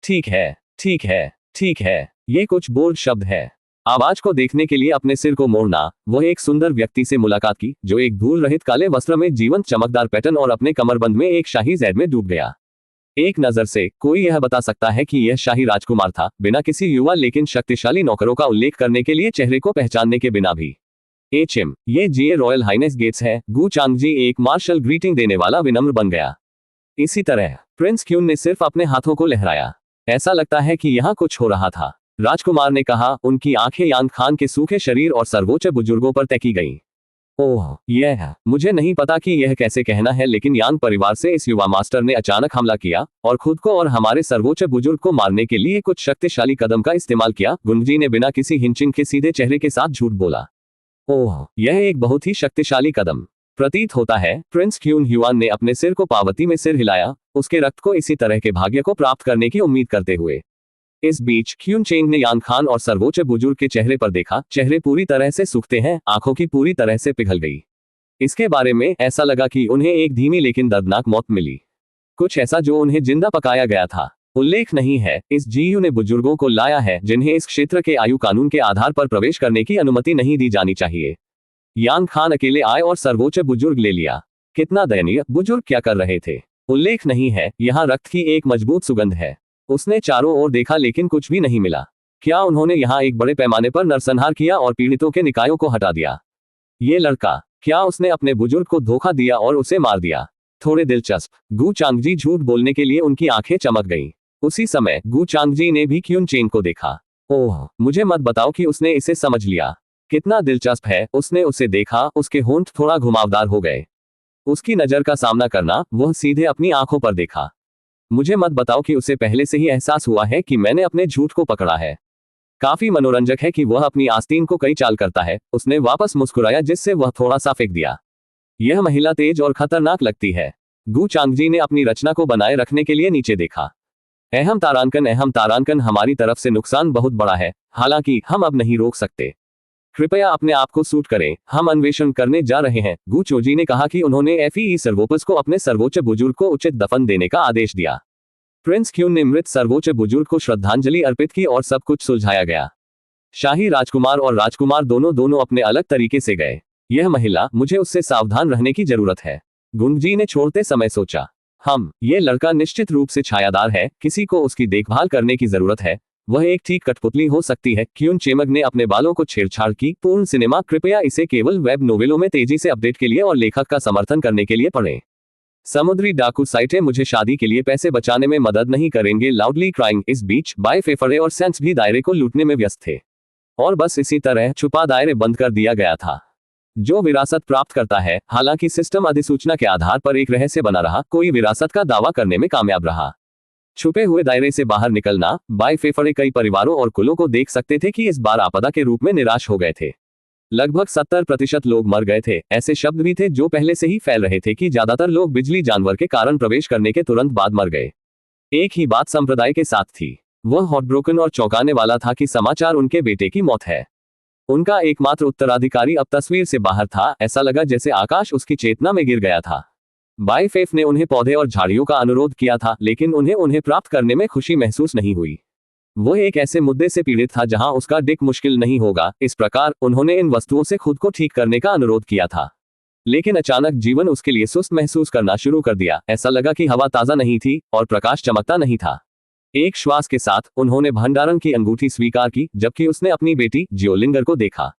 ठीक है, ठीक है, ठीक है। ये कुछ बोल्ड शब्द है। आवाज को देखने के लिए अपने सिर को मोड़ना, वह एक सुंदर व्यक्ति से मुलाकात की जो एक धूल रहित काले वस्त्र में जीवंत चमकदार पैटर्न और अपने कमरबंद में एक शाही जैद में डूब गया। एक नजर से कोई यह बता सकता है कि यह शाही राजकुमार था, बिना किसी युवा लेकिन शक्तिशाली नौकरों का उल्लेख करने के लिए चेहरे को पहचानने के बिना भी। एचएम, ये जीए रॉयल हाइनेस गेट्स है। गु चांगजी एक मार्शल ग्रीटिंग देने वाला विनम्र बन गया। इसी तरह प्रिंस क्यून ने सिर्फ अपने हाथों को लहराया। ऐसा लगता है कि यहाँ कुछ हो रहा था, राजकुमार ने कहा। उनकी आंखें यांग खान के सूखे शरीर और सर्वोच्च बुजुर्गों पर तकी गईं। ओह, यह मुझे नहीं पता कि यह कैसे कहना है, लेकिन यांग परिवार से इस युवा मास्टर ने अचानक हमला किया और खुद को और हमारे सर्वोच्च बुजुर्ग को मारने के लिए कुछ शक्तिशाली कदम का इस्तेमाल किया। गुंगजी ने बिना किसी हिंचिंग के सीधे चेहरे के साथ झूठ बोला। ओह, यह एक बहुत ही शक्तिशाली कदम प्रतीत होता है। प्रिंस क्यून ह्युआन ने अपने सिर को पावती में सिर हिलाया, उसके रक्त को इसी तरह के भाग्य को प्राप्त करने की उम्मीद करते हुए। इस बीच क्यून चेंग ने यांग खान और सर्वोच्च बुजुर्ग के चेहरे पर देखा। चेहरे पूरी तरह से सूखते हैं, आंखों की पूरी तरह से पिघल गई। इसके बारे में ऐसा लगा कि उन्हें एक धीमी लेकिन दर्दनाक मौत मिली, कुछ ऐसा जो उन्हें जिंदा पकाया गया था। उल्लेख नहीं है, इस जीयू ने बुजुर्गों को लाया है जिन्हें इस क्षेत्र के आयु कानून के आधार पर प्रवेश करने की अनुमति नहीं दी जानी चाहिए। यांग खान अकेले आए और सर्वोच्च बुजुर्ग ले लिया। कितना दयनीय। बुजुर्ग क्या कर रहे थे? उल्लेख नहीं है। यहाँ रक्त की एक मजबूत सुगंध है। उसने चारों ओर देखा लेकिन कुछ भी नहीं मिला। क्या उन्होंने यहाँ एक बड़े पैमाने पर नरसंहार किया और पीड़ितों के निकायों को हटा दिया? ये लड़का, क्या उसने अपने बुजुर्ग को धोखा दिया और उसे मार दिया? थोड़े दिलचस्प। गु चांगजी झूठ बोलने के लिए उनकी आंखें चमक गईं। उसी समय गु चांगजी ने भी क्यून चेंग को देखा। ओह, मुझे मत बताओ कि उसने इसे समझ लिया। कितना दिलचस्प है। उसने उसे देखा, उसके होंठ थोड़ा घुमावदार हो गए। उसकी नजर का सामना करना, वह सीधे अपनी आंखों पर देखा। मुझे मत बताओ कि उसे पहले से ही एहसास हुआ है कि मैंने अपने झूठ को पकड़ा है। काफी मनोरंजक है कि वह अपनी आस्तीन को कई चाल करता है। उसने वापस मुस्कुराया जिससे वह थोड़ा सा फेंक दिया। यह महिला तेज और खतरनाक लगती है। गु चांगजी ने अपनी रचना को बनाए रखने के लिए नीचे देखा। अहम तारांकन, हमारी तरफ से नुकसान बहुत बड़ा है, हालांकि हम अब नहीं रोक सकते। कृपया अपने आप को सूट करें, हम अन्वेषण करने जा रहे हैं। गु चोजी ने कहा कि उन्होंने एफई सर्वोपस को अपने सर्वोच्च बुजुर्ग को उचित दफन देने का आदेश दिया। प्रिंस क्यून ने मृत सर्वोच्च बुजुर्ग को श्रद्धांजलि अर्पित की और सब कुछ सुलझाया गया। शाही राजकुमार और राजकुमार दोनों अपने अलग तरीके से गए। यह महिला, मुझे उससे सावधान रहने की जरूरत है, गुंगजी ने छोड़ते समय सोचा। ये लड़का निश्चित रूप से छायादार है, किसी को उसकी देखभाल करने की जरूरत है। वह एक ठीक कठपुतली हो सकती है। क्यून चेमग ने अपने बालों को छेड़छाड़ की। पूर्ण सिनेमा, कृपया इसे केवल वेब नोवेलों में तेजी से अपडेट के लिए और लेखक का समर्थन करने के लिए पढ़ें। समुद्री डाकू साइटें मुझे शादी के लिए पैसे बचाने में मदद नहीं करेंगे, लाउडली क्राइंग। इस बीच बाय फेफरे और सेंस भी दायरे को लूटने में व्यस्त थे और बस इसी तरह छुपा दायरे बंद कर दिया गया था। जो विरासत प्राप्त करता है, हालांकि सिस्टम अधिसूचना के आधार पर एक रहस्य बना रहा, कोई विरासत का दावा करने में कामयाब रहा। छुपे हुए दायरे से बाहर निकलना, बाय फेफरे कई परिवारों और कुलों को देख सकते थे कि इस बार आपदा के रूप में निराश हो गए थे। लगभग 70% लोग मर गए थे। ऐसे शब्द भी थे जो पहले से ही फैल रहे थे कि ज्यादातर लोग बिजली जानवर के कारण प्रवेश करने के तुरंत बाद मर गए। एक ही बात संप्रदाय के साथ थी। वह हॉटब्रोकन और चौंकाने वाला था कि समाचार उनके बेटे की मौत है। उनका एकमात्र उत्तराधिकारी अब तस्वीर से बाहर था। ऐसा लगा जैसे आकाश उसकी चेतना में गिर गया था। बाय फेफ ने उन्हें पौधे और झाड़ियों का अनुरोध किया था, लेकिन उन्हें प्राप्त करने में खुशी महसूस नहीं हुई। वह एक ऐसे मुद्दे से पीड़ित था जहां उसका डिक मुश्किल नहीं होगा। इस प्रकार उन्होंने इन वस्तुओं से खुद को ठीक करने का अनुरोध किया था, लेकिन अचानक जीवन उसके लिए सुस्त महसूस करना शुरू कर दिया। ऐसा लगा कि हवा ताजा नहीं थी और प्रकाश चमकता नहीं था। एक श्वास के साथ उन्होंने भंडारण की अंगूठी स्वीकार की, जबकि उसने अपनी बेटी जियोलिंगर को देखा।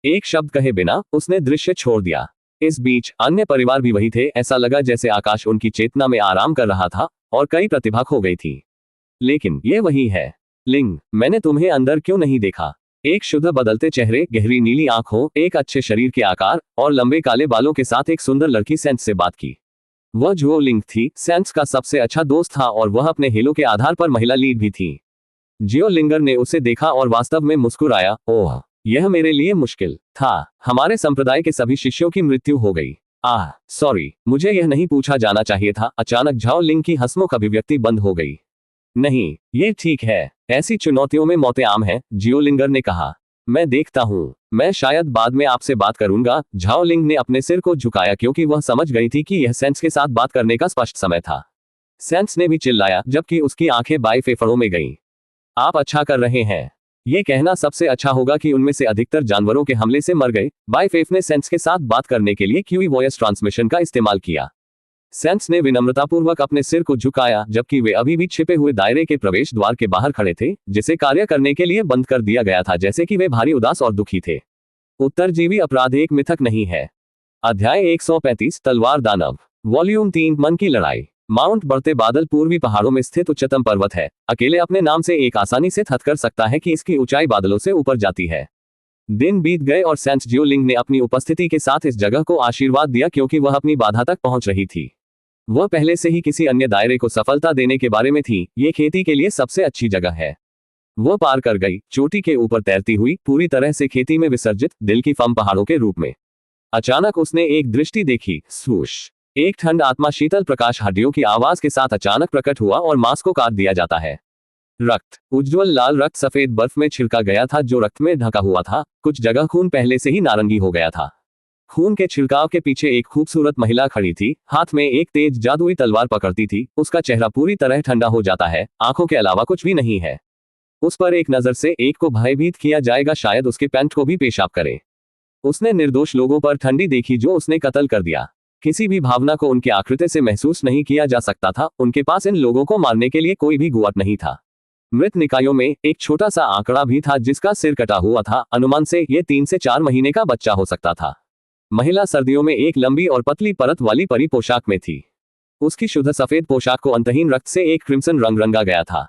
एक शब्द कहे बिना उसने दृश्य छोड़ दिया। इस बीच अन्य परिवार भी वही थे। ऐसा लगा जैसे आकाश उनकी चेतना में आराम कर रहा था और कई प्रतिभा खो गई थी। लेकिन ये वही है। लिंग, मैंने तुम्हें अंदर क्यों नहीं देखा? एक शुद्ध बदलते चेहरे, गहरी नीली आंखों, एक अच्छे शरीर के आकार और लंबे काले बालों के साथ एक सुंदर लड़की सेंस से बात की। वह जुओ लिंग थी, सेंस का सबसे अच्छा दोस्त था और वह अपने हेलो के आधार पर महिला लीड भी थी। जियो लिंगर ने उसे देखा और वास्तव में मुस्कुराया। ओह, यह मेरे लिए मुश्किल था। हमारे संप्रदाय के सभी शिष्यों की मृत्यु हो गई। सॉरी, मुझे यह नहीं पूछा जाना चाहिए था। अचानक झाओ लिंग की हंसमुख अभिव्यक्ति बंद हो गई। नहीं, ये ठीक है। ऐसी चुनौतियों में मौतें आम हैं, जियो लिंगर ने कहा। मैं देखता हूँ। मैं शायद बाद में आपसे बात करूंगा। झाओ लिंग ने अपने सिर को झुकाया क्योंकि वह समझ गई थी कि यह सेंस के साथ बात करने का स्पष्ट समय था। सेंस ने भी चिल्लाया जबकि उसकी आंखें बाई फेफड़ों में गईं। आप अच्छा कर रहे हैं। यह कहना सबसे अच्छा होगा कि उनमें से अधिकतर जानवरों के हमले से मर गए। बाई फेफ ने सेंस के साथ बात करने के लिए क्यूई वॉइस ट्रांसमिशन का इस्तेमाल किया। सेंस ने विनम्रतापूर्वक अपने सिर को झुकाया जबकि वे अभी भी छिपे हुए दायरे के प्रवेश द्वार के बाहर खड़े थे, जिसे कार्य करने के लिए बंद कर दिया गया था, जैसे कि वे भारी उदास और दुखी थे। उत्तरजीवी अपराध एक मिथक नहीं है। अध्याय 135 तलवार दानव। वॉल्यूम 3 मन की लड़ाई। माउंट बढ़ते बादल पूर्वी पहाड़ों में स्थित उच्चतम पर्वत है। अकेले अपने नाम से एक आसानी से हद कर सकता है कि इसकी ऊंचाई बादलों से ऊपर जाती है। दिन बीत गए और सेंस जियो लिंग ने अपनी उपस्थिति के साथ इस जगह को आशीर्वाद दिया क्योंकि वह अपनी बाधा तक पहुंच रही थी। वह पहले से ही किसी अन्य दायरे को सफलता देने के बारे में थी। ये खेती के लिए सबसे अच्छी जगह है। वह पार कर गई, चोटी के ऊपर तैरती हुई, पूरी तरह से खेती में विसर्जित दिल की फम पहाड़ों के रूप में। अचानक उसने एक दृष्टि देखी। स्वूश। एक ठंड आत्मा शीतल प्रकाश हड्डियों की आवाज के साथ अचानक प्रकट हुआ और मांस को काट दिया जाता है। रक्त। उज्ज्वल लाल रक्त सफेद बर्फ में छिड़का गया था जो रक्त में ढका हुआ था। कुछ जगह खून पहले से ही नारंगी हो गया था। खून के छिड़काव के पीछे एक खूबसूरत महिला खड़ी थी, हाथ में एक तेज जादुई तलवार पकड़ती थी। उसका चेहरा पूरी तरह ठंडा हो जाता है, आंखों के अलावा कुछ भी नहीं है। उस पर एक नजर से एक को भयभीत किया जाएगा, शायद उसके पैंट को भी पेशाब करे। उसने निर्दोष लोगों पर ठंडी देखी जो उसने कत्ल कर दिया। किसी भी भावना को उनके आकृति से महसूस नहीं किया जा सकता था। उनके पास इन लोगों को मारने के लिए कोई भी गुआट नहीं था। मृत निकायों में एक छोटा सा आंकड़ा भी था जिसका सिर कटा हुआ था। अनुमान से यह 3 से 4 महीने का बच्चा हो सकता था। महिला सर्दियों में एक लंबी और पतली परत वाली परी पोशाक में थी। उसकी शुद्ध सफेद पोशाक को अंतहीन रक्त से एक क्रिम्सन रंग रंगा गया था।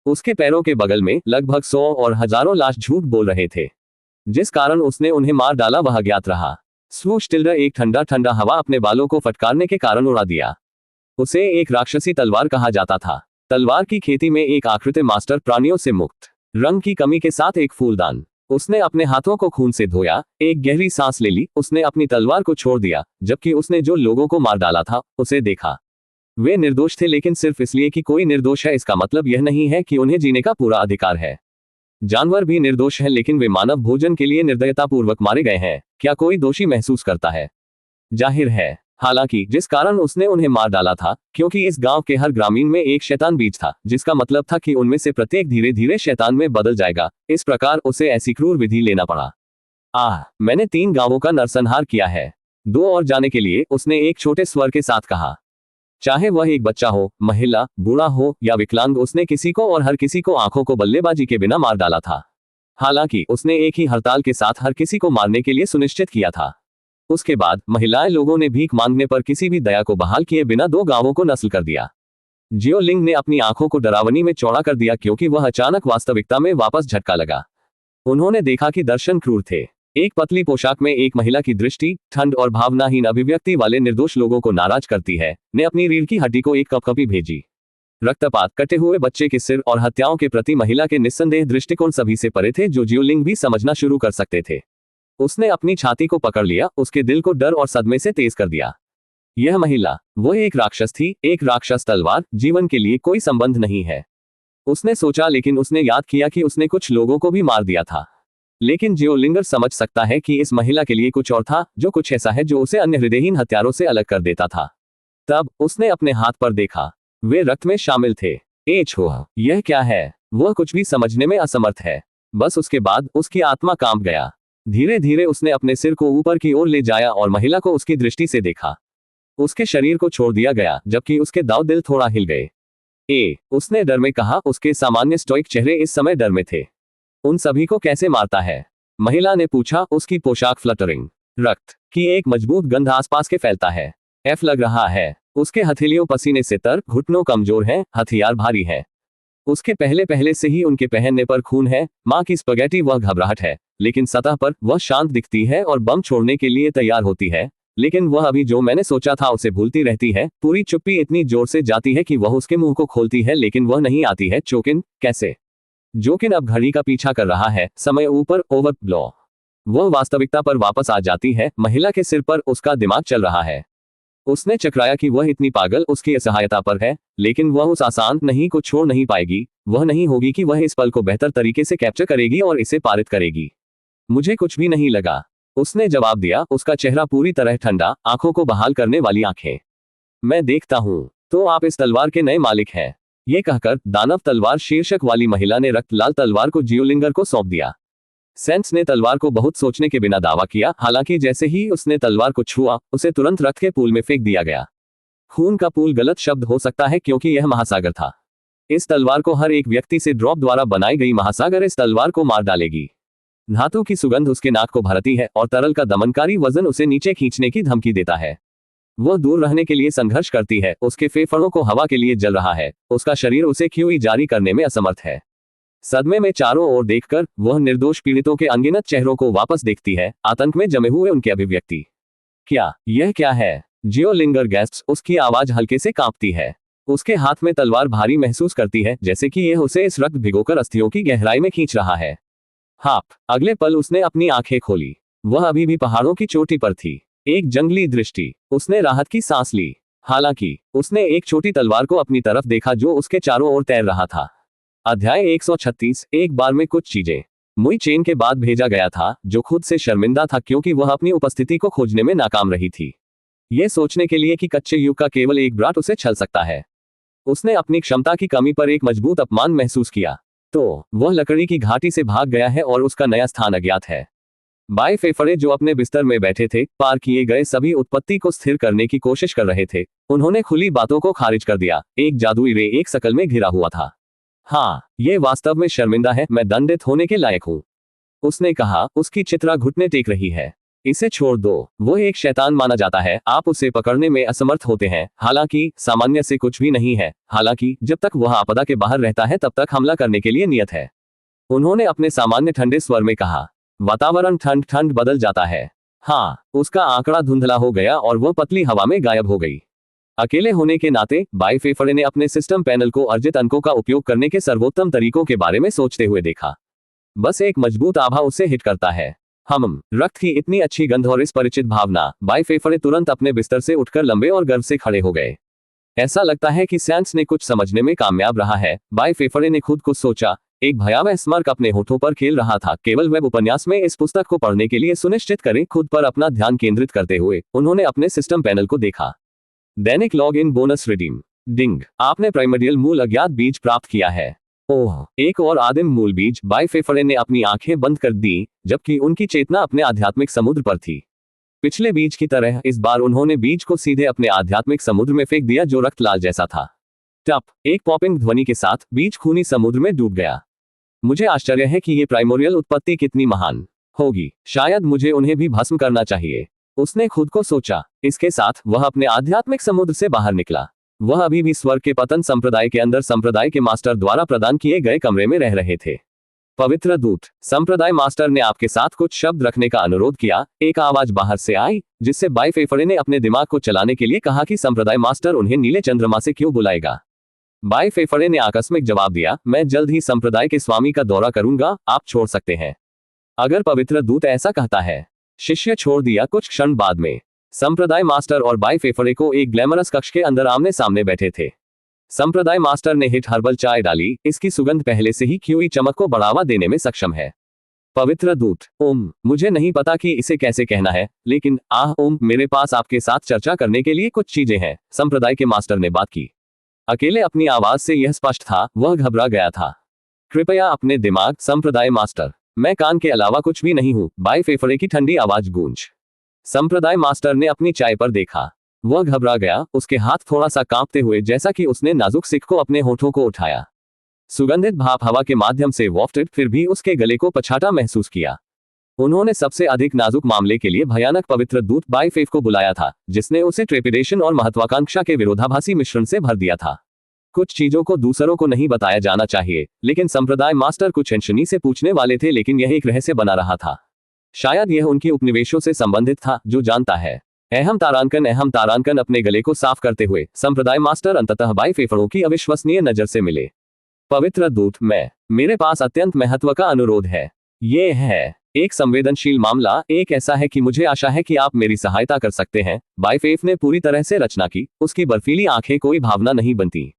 उसके पैरों के बगल में लगभग 100 और हजारों लाश झूठ बोल रहे थे। जिस कारण उसने उन्हें मार डाला वह अज्ञात रहा। स्वूश टिल्डर एक ठंडा ठंडा हवा अपने बालों को फटकारने के कारण उड़ा दिया। उसे एक राक्षसी तलवार कहा जाता था। तलवार की खेती में एक आकृति मास्टर प्राणियों से मुक्त, रंग की कमी के साथ एक फूलदान। उसने अपने हाथों को खून से धोया, एक गहरी सांस ले ली। उसने अपनी तलवार को छोड़ दिया जबकि उसने जो लोगों को मार डाला था उसे देखा। वे निर्दोष थे, लेकिन सिर्फ इसलिए कि कोई निर्दोष है इसका मतलब यह नहीं है कि उन्हें जीने का पूरा अधिकार है। जानवर भी निर्दोष हैं, लेकिन वे मानव भोजन के लिए निर्दयतापूर्वक मारे गए हैं। क्या कोई दोषी महसूस करता है? जाहिर है। हालांकि जिस कारण उसने उन्हें मार डाला था, क्योंकि इस गांव के हर ग्रामीण में एक शैतान बीज था, जिसका मतलब था कि उनमें से प्रत्येक धीरे धीरे शैतान में बदल जाएगा। इस प्रकार उसे ऐसी क्रूर विधि लेना पड़ा। मैंने 3 गांवों का नरसंहार किया है। 2 और जाने के लिए, उसने एक छोटे स्वर के साथ कहा। चाहे वह एक बच्चा हो, महिला, बूढ़ा हो या विकलांग, उसने किसी को और हर किसी को आंखों को बल्लेबाजी के बिना मार डाला था। हालांकि उसने एक ही हड़ताल के साथ हर किसी को मारने के लिए सुनिश्चित किया था। उसके बाद महिलाएं लोगों ने भीख मांगने पर किसी भी दया को बहाल किए बिना 2 गांवों को नस्ल कर दिया। जियो लिंग ने अपनी आंखों को डरावनी में चौड़ा कर दिया क्योंकि वह अचानक वास्तविकता में वापस झटका लगा। उन्होंने देखा कि दर्शन क्रूर थे। एक पतली पोशाक में एक महिला की दृष्टि ठंड और भावनाहीन अभिव्यक्ति वाले निर्दोष लोगों को नाराज करती है, ने अपनी रीढ़ की हड्डी को एक कपकपी भेजी। रक्तपात, कटे हुए बच्चे के सिर और हत्याओं के प्रति महिला के निस्संदेह दृष्टिकोण सभी से परे थे जो जियो लिंग भी समझना शुरू कर सकते थे। उसने अपनी छाती को पकड़ लिया, उसके दिल को डर और सदमे से तेज कर दिया। यह महिला, वह एक राक्षस थी, एक राक्षस तलवार। जीवन के लिए कोई संबंध नहीं है, उसने सोचा, लेकिन उसने याद किया कि उसने कुछ लोगों को भी मार दिया था। लेकिन जियो लिंगर समझ सकता है कि इस महिला के लिए कुछ और था, जो कुछ ऐसा है जो उसे अन्य हृदयहीन हत्यारों से अलग कर देता था। तब उसने अपने हाथ पर देखा, वे रक्त में शामिल थे। यह क्या है? वह कुछ भी समझने में असमर्थ है। बस उसके बाद उसकी आत्मा कांप गया। धीरे धीरे उसने अपने सिर को ऊपर की ओर ले जाया और महिला को उसकी दृष्टि से देखा। उसके शरीर को छोड़ दिया गया, जबकि उसके दांव दिल थोड़ा हिल गए। उसने डर में कहा। उसके सामान्य स्टोइक चेहरे इस समय डर में थे। उन सभी को कैसे मारता है? महिला ने पूछा, उसकी पोशाक फ्लटरिंग। रक्त की एक मजबूत गंध आसपास के फैलता है। लग रहा है। उसके हथेलियों पसीने से तर, घुटनों कमजोर हैं, हथियार भारी है। उसके पहले से ही उनके पहनने पर खून है। माँ की स्पगेटी, वह घबराहट है, लेकिन सतह पर वह शांत दिखती है और बम छोड़ने के लिए तैयार होती है। लेकिन वह अभी जो मैंने सोचा था उसे भूलती रहती है। पूरी चुप्पी इतनी जोर से जाती है कि वह उसके मुंह को खोलती है, लेकिन वह नहीं आती है। चोकिन, कैसे? जोकिन अब घड़ी का पीछा कर रहा है। समय ऊपर, ओवर ब्लो। वह वास्तविकता पर वापस आ जाती है। महिला के सिर पर उसका दिमाग चल रहा है। उसने चकराया कि वह इतनी पागल उसकी असहायता पर है, लेकिन वह उस आसान नहीं को छोड़ नहीं पाएगी। वह नहीं होगी कि वह इस पल को बेहतर तरीके से कैप्चर करेगी और इसे पारित करेगी। मुझे कुछ भी नहीं लगा, उसने जवाब दिया, उसका चेहरा पूरी तरह ठंडा, आंखों को बहाल करने वाली आंखें। मैं देखता हूं, तो आप इस तलवार के नए मालिक हैं। ये कहकर दानव तलवार शीर्षक वाली महिला ने रक्त लाल तलवार को जियोलिंगर को सौंप दिया। सेंस ने तलवार को बहुत सोचने के बिना दावा किया, हालांकि जैसे ही उसने तलवार को छुआ, उसे तुरंत रक्त के पूल में फेंक दिया गया। खून का पूल गलत शब्द हो सकता है क्योंकि यह महासागर था। इस तलवार को हर एक व्यक्ति से ड्रॉप द्वारा बनाई गई महासागर इस तलवार को मार डालेगी। धातु की सुगंध उसके नाक को भरती है और तरल का दमनकारी वजन उसे नीचे खींचने की धमकी देता है। वह दूर रहने के लिए संघर्ष करती है, उसके फेफड़ों को हवा के लिए जल रहा है, उसका शरीर उसे क्यूई जारी करने में असमर्थ है। सदमे में चारों ओर देखकर वह निर्दोष पीड़ितों के अनगिनत चेहरों को वापस देखती है, आतंक में जमे हुए उनके अभिव्यक्ति। क्या यह क्या है? जियोलिंगर गैस्प्स, उसकी आवाज हल्के से कांपती है। उसके हाथ में तलवार भारी महसूस करती है, जैसे कि यह उसे इस रक्त भिगोकर अस्थियों की गहराई में खींच रहा है। हाप, अगले पल उसने अपनी आंखें खोली। वह अभी भी पहाड़ों की चोटी पर थी। एक जंगली दृष्टि। उसने राहत की सांस ली। हालांकि उसने एक छोटी तलवार को अपनी तरफ देखा जो उसके चारों ओर तैर रहा था। अध्याय 136। एक बार में कुछ चीजें। मुई चेन के बाद भेजा गया था, जो खुद से शर्मिंदा था क्योंकि वह अपनी उपस्थिति को खोजने में नाकाम रही थी। यह सोचने के लिए कि कच्चे युग का केवल एक ब्राट उसे छल सकता है। उसने अपनी क्षमता की कमी पर एक मजबूत अपमान महसूस किया। तो वह लकड़ी की घाटी से भाग गया है और उसका नया स्थान अज्ञात है। बाई फेफड़े जो अपने बिस्तर में बैठे थे, पार किए गए सभी उत्पत्ति को स्थिर करने की कोशिश कर रहे थे। उन्होंने खुली बातों को खारिज कर दिया। एक जादुई रे एक शकल में घिरा हुआ था। हाँ, ये वास्तव में शर्मिंदा है, मैं दंडित होने के लायक हूँ, उसने कहा। उसकी चित्रा घुटने टेक रही है। इसे छोड़ दो, वह एक शैतान माना जाता है, आप उसे पकड़ने में असमर्थ होते हैं। हालांकि सामान्य से कुछ भी नहीं है। हालांकि जब तक वह आपदा के बाहर रहता है तब तक हमला करने के लिए नियत है, उन्होंने अपने सामान्य ठंडे स्वर में कहा। वातावरण ठंड ठंड बदल जाता है। हाँ, उसका आंकड़ा धुंधला हो गया और वह पतली हवा में गायब हो गई। अकेले होने के नाते बाई फेफड़े ने अपने सिस्टम पैनल को अर्जित अंकों का उपयोग करने के सर्वोत्तम तरीकों के बारे में सोचते हुए देखा। बस एक मजबूत आभा उसे हिट करता है। रक्त की इतनी अच्छी गंध और इस परिचित भावना। बाई फेफड़े तुरंत अपने बिस्तर से उठकर लंबे और गर्व से खड़े हो गए। ऐसा लगता है कि सैंस ने कुछ समझने में कामयाब रहा है, बाई फेफड़े ने खुद को सोचा। एक भयावह स्मारक अपने होठों पर खेल रहा था। केवल वेब उपन्यास में इस पुस्तक को पढ़ने के लिए सुनिश्चित करें। खुद पर अपना ध्यान केंद्रित करते हुए उन्होंने अपने सिस्टम पैनल को देखा। दैनिक लॉग इन बोनस रिडीम। डिंग, आपने प्राइमर्डियल मूल अज्ञात बीज प्राप्त किया है। ओह, एक और आदिम मूल बीज। बाई फेफड़े ने अपनी आंखें बंद कर दी, जबकि उनकी चेतना अपने आध्यात्मिक समुद्र पर थी। पिछले बीज की तरह इस बार उन्होंने बीज को सीधे अपने आध्यात्मिक समुद्र में फेंक दिया, जो रक्त लाल जैसा था। टप, एक पॉपिंग ध्वनि के साथ बीज खूनी समुद्र में डूब गया। मुझे आश्चर्य है कि ये प्राइमोरियल उत्पत्ति कितनी महान होगी। शायद मुझे उन्हें भी भस्म करना चाहिए, उसने खुद को सोचा। इसके साथ वह अपने आध्यात्मिक समुद्र से बाहर निकला। वह अभी भी स्वर्ग के पतन संप्रदाय के अंदर संप्रदाय के मास्टर द्वारा प्रदान किए गए कमरे में रह रहे थे। पवित्र दूत, संप्रदाय मास्टर ने आपके साथ कुछ शब्द रखने का अनुरोध किया। एक आवाज बाहर से आई, जिससे बाई फेफड़े ने अपने दिमाग को चलाने के लिए कहा कि संप्रदाय मास्टर उन्हें नीले चंद्रमा से क्यों बुलाएगा। बाई फेफड़े ने आकस्मिक जवाब दिया, मैं जल्द ही संप्रदाय के स्वामी का दौरा करूंगा, आप छोड़ सकते हैं। अगर पवित्र दूत ऐसा कहता है। शिष्य छोड़ दिया। कुछ क्षण बाद में संप्रदाय मास्टर और बाई फेफड़े को एक ग्लैमरस कक्ष के अंदर आमने सामने बैठे थे। संप्रदाय मास्टर ने हिट हर्बल चाय डाली। इसकी सुगंध पहले से ही क्यूई चमक को बढ़ावा देने में सक्षम है। पवित्र दूत, मुझे नहीं पता कि इसे कैसे कहना है, लेकिन मेरे पास आपके साथ चर्चा करने के लिए कुछ चीजें हैं। संप्रदाय के मास्टर ने बात की। अकेले अपनी आवाज से यह स्पष्ट था, वह घबरा गया था। कृपया अपने दिमाग। संप्रदाय मास्टर, मैं कान के अलावा कुछ भी नहीं हूं। बाई फेफड़े की ठंडी आवाज गूंज। संप्रदाय मास्टर ने अपनी चाय पर देखा। वह घबरा गया, उसके हाथ थोड़ा सा कांपते हुए, जैसा कि उसने नाजुक सिक को अपने होठों को उठाया। सुगंधित भाप हवा के माध्यम से वॉफ्टेड, फिर भी उसके गले को पछाटा महसूस किया। उन्होंने सबसे अधिक नाजुक मामले के लिए भयानक पवित्र दूत बाई फेफ को बुलाया था, जिसने उसे ट्रेपिडेशन और महत्वाकांक्षा के विरोधाभासी मिश्रण से भर दिया था। कुछ चीजों को दूसरों को नहीं बताया जाना चाहिए, लेकिन संप्रदाय मास्टर कुछ अनशनी से पूछने वाले थे, लेकिन यह एक रहस्य बना रहा था। शायद यह उनकी उपनिवेशों से संबंधित था, जो जानता है। अहम तारांकन अपने गले को साफ करते हुए संप्रदाय मास्टर अंततः बाई फेफड़ों की अविश्वसनीय नजर से मिले। पवित्र दूत, मेरे पास अत्यंत महत्व का अनुरोध है। ये है एक संवेदनशील मामला, एक ऐसा है कि मुझे आशा है कि आप मेरी सहायता कर सकते हैं। बाई फेफ ने पूरी तरह से रचना की। उसकी बर्फीली आंखें कोई भावना नहीं बनती।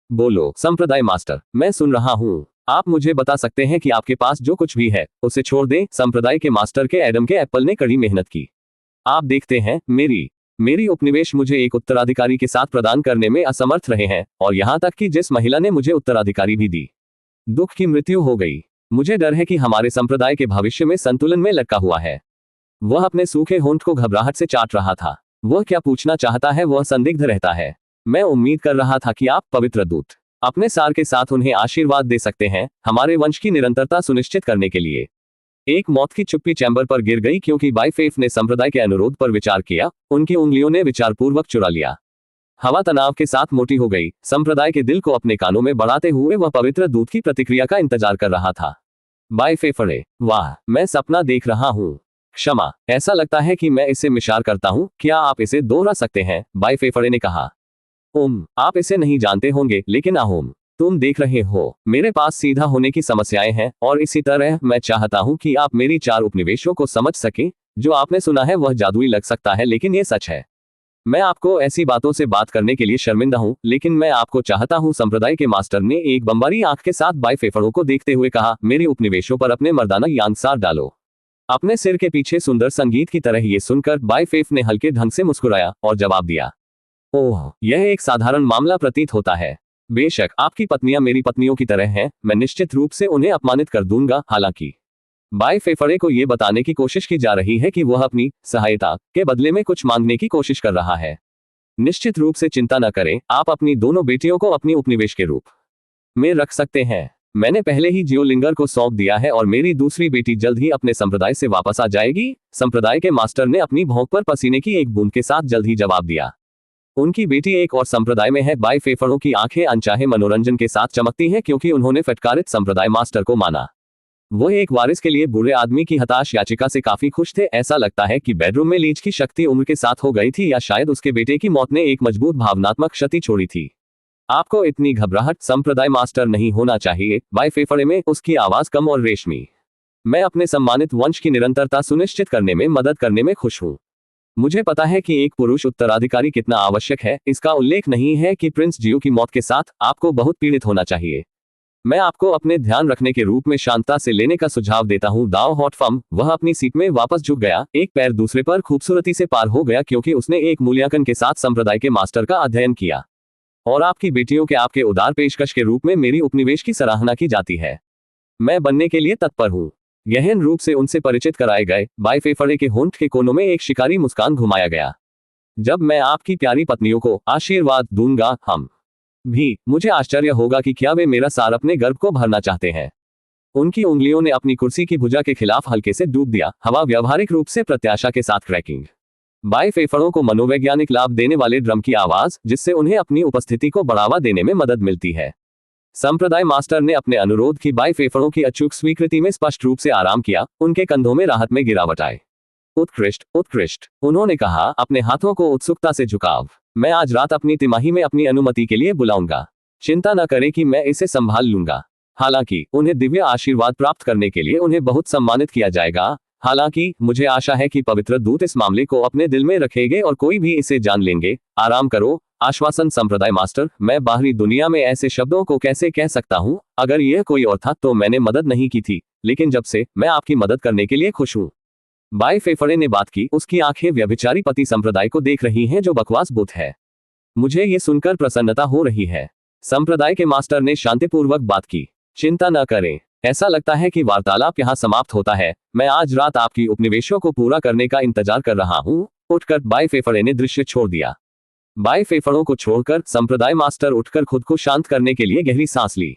बोलो संप्रदाय मास्टर, मैं सुन रहा हूँ। आप मुझे बता सकते हैं कि आपके पास जो कुछ भी है उसे छोड़ दें। संप्रदाय के मास्टर के एडम के एप्पल ने कड़ी मेहनत की। आप देखते हैं, मेरी उपनिवेश मुझे एक उत्तराधिकारी के साथ प्रदान करने में असमर्थ रहे हैं, और यहां तक कि जिस महिला ने मुझे उत्तराधिकारी भी दी, दुख की मृत्यु हो गई। मुझे डर है कि हमारे संप्रदाय के भविष्य में संतुलन में लटका हुआ है। वह अपने सूखे होंठ को घबराहट से चाट रहा था। वह क्या पूछना चाहता है, वह संदिग्ध रहता है। मैं उम्मीद कर रहा था कि आप, पवित्र दूत, अपने सार के साथ उन्हें आशीर्वाद दे सकते हैं, हमारे वंश की निरंतरता सुनिश्चित करने के लिए। एक मौत की चुप्पी चैम्बर पर गिर गई क्योंकि बाइफेफ ने संप्रदाय के अनुरोध पर विचार किया। उनकी उंगलियों ने विचारपूर्वक चुरा लिया। हवा तनाव के साथ मोटी हो गई। संप्रदाय के दिल को अपने कानों में बढ़ाते हुए वह पवित्र दूत की प्रतिक्रिया का इंतजार कर रहा था। बाइफेफड़े, वाह, मैं सपना देख रहा हूँ। क्षमा, ऐसा लगता है कि मैं इसे मिसाल करता हूँ। क्या आप इसे दोहरा सकते हैं? बाइफेफड़े ने कहा। आप इसे नहीं जानते होंगे, लेकिन आहोम, तुम देख रहे हो, मेरे पास सीधा होने की समस्याएं हैं, और इसी तरह मैं चाहता हूं कि आप मेरी 4 उपनिवेशों को समझ सकें। जो आपने सुना है वह जादुई लग सकता है, लेकिन ये सच है। मैं आपको ऐसी बातों से बात करने के लिए शर्मिंदा हूं, लेकिन मैं आपको चाहता हूं। संप्रदाय के मास्टर ने एक बम्बारी आंख के साथ बाइफेफड़ों को देखते हुए कहा, मेरी उपनिवेशों पर अपने मर्दाना यांसार डालो। अपने सिर के पीछे सुंदर संगीत की तरह ये सुनकर बाइफेफ ने हल्के ढंग से मुस्कुराया और जवाब दिया, ओह, यह एक साधारण मामला प्रतीत होता है। बेशक आपकी पत्नियां मेरी पत्नियों की तरह हैं, मैं निश्चित रूप से उन्हें अपमानित कर दूंगा। हालांकि बाइफेफड़े को यह बताने की कोशिश की जा रही है कि वह अपनी सहायता के बदले में कुछ मांगने की कोशिश कर रहा है। निश्चित रूप से चिंता न करें, आप अपनी दोनों बेटियों को अपनी उपनिवेश के रूप में रख सकते हैं। मैंने पहले ही जियोलिंगर को सौंप दिया है और मेरी दूसरी बेटी जल्द ही अपने संप्रदाय से वापस आ जाएगी। संप्रदाय के मास्टर ने अपनी भौंक पर पसीने की एक बूंद के साथ जल्द ही जवाब दिया। उनकी बेटी एक और संप्रदाय में है। बाइफेफड़ों की आंखें अनचाहे मनोरंजन के साथ चमकती हैं क्योंकि उन्होंने फटकारित संप्रदाय मास्टर को माना। वो एक वारिस के लिए बुरे आदमी की हताश याचिका से काफी खुश थे। ऐसा लगता है कि बेडरूम में लीच की शक्ति उम्र के साथ हो गई थी, या शायद उसके बेटे की मौत ने एक मजबूत भावनात्मक क्षति छोड़ी थी। आपको इतनी घबराहट, संप्रदाय मास्टर, नहीं होना चाहिए। बाइफेफड़े में उसकी आवाज कम और रेशमी। मैं अपने सम्मानित वंश की निरंतरता सुनिश्चित करने में मदद करने में खुश हूँ। मुझे पता है कि एक पुरुष उत्तराधिकारी कितना आवश्यक है। इसका उल्लेख नहीं है कि प्रिंस जियो की मौत के साथ आपको बहुत पीड़ित होना चाहिए। मैं आपको अपने ध्यान रखने के रूप में शांतता से लेने का सुझाव देता हूं। दाओ हॉटफम, वह अपनी सीट में वापस झुक गया, एक पैर दूसरे पर खूबसूरती से पार हो गया क्योंकि उसने एक मूल्यांकन के साथ संप्रदाय के मास्टर का अध्ययन किया। और आपकी बेटियों के आपके उदार पेशकश के रूप में मेरी उपनिवेश की सराहना की जाती है। मैं बनने के लिए तत्पर हूँ। गहन रूप से उनसे परिचित कराए गए। बाइफेफड़े के होंठ के कोनों में एक शिकारी मुस्कान घुमाया गया। जब मैं आपकी प्यारी पत्नियों को आशीर्वाद दूंगा, हम भी, मुझे आश्चर्य होगा कि क्या वे मेरा सार अपने गर्भ को भरना चाहते हैं। उनकी उंगलियों ने अपनी कुर्सी की भुजा के खिलाफ हल्के से डूब दिया। हवा व्यावहारिक रूप से प्रत्याशा के साथ क्रैकिंग। बाइफेफड़ों को मनोवैज्ञानिक लाभ देने वाले ड्रम की आवाज, जिससे उन्हें अपनी उपस्थिति को बढ़ावा देने में मदद मिलती है। संप्रदाय मास्टर ने अपने अनुरोध की बाइफेफड़ों की अचूक स्वीकृति में स्पष्ट रूप से आराम किया। उनके कंधों में राहत में गिरावट आए। उत्कृष्ट, उत्कृष्ट, उन्होंने कहा, अपने हाथों को उत्सुकता से झुकाव। मैं आज रात अपनी तिमाही में अपनी अनुमति के लिए बुलाऊंगा। चिंता न करें कि मैं इसे संभाल लूंगा। हालांकि उन्हें दिव्य आशीर्वाद प्राप्त करने के लिए उन्हें बहुत सम्मानित किया जाएगा। हालांकि मुझे आशा है कि पवित्र दूत इस मामले को अपने दिल में रखेंगे और कोई भी इसे जान लेंगे। आराम करो। आश्वासन संप्रदाय मास्टर, मैं बाहरी दुनिया में ऐसे शब्दों को कैसे कह सकता हूँ? अगर यह कोई और था तो मैंने मदद नहीं की थी, लेकिन जब से, मैं आपकी मदद करने के लिए खुश हूँ। बाइफेफड़े ने बात की। उसकी आंखें व्यभिचारी पति संप्रदाय को देख रही हैं जो बकवास बुत है। मुझे ये सुनकर प्रसन्नता हो रही है। संप्रदाय के मास्टर ने शांतिपूर्वक बात की। चिंता न करें, ऐसा लगता है कि वार्तालाप यहाँ समाप्त होता है। मैं आज रात आपकी उपनिवेशों को पूरा करने का इंतजार कर रहा हूँ। उठकर बाइफेफड़े ने दृश्य छोड़ दिया। बाइफेफड़ों को छोड़कर संप्रदाय मास्टर उठकर खुद को शांत करने के लिए गहरी सांस ली।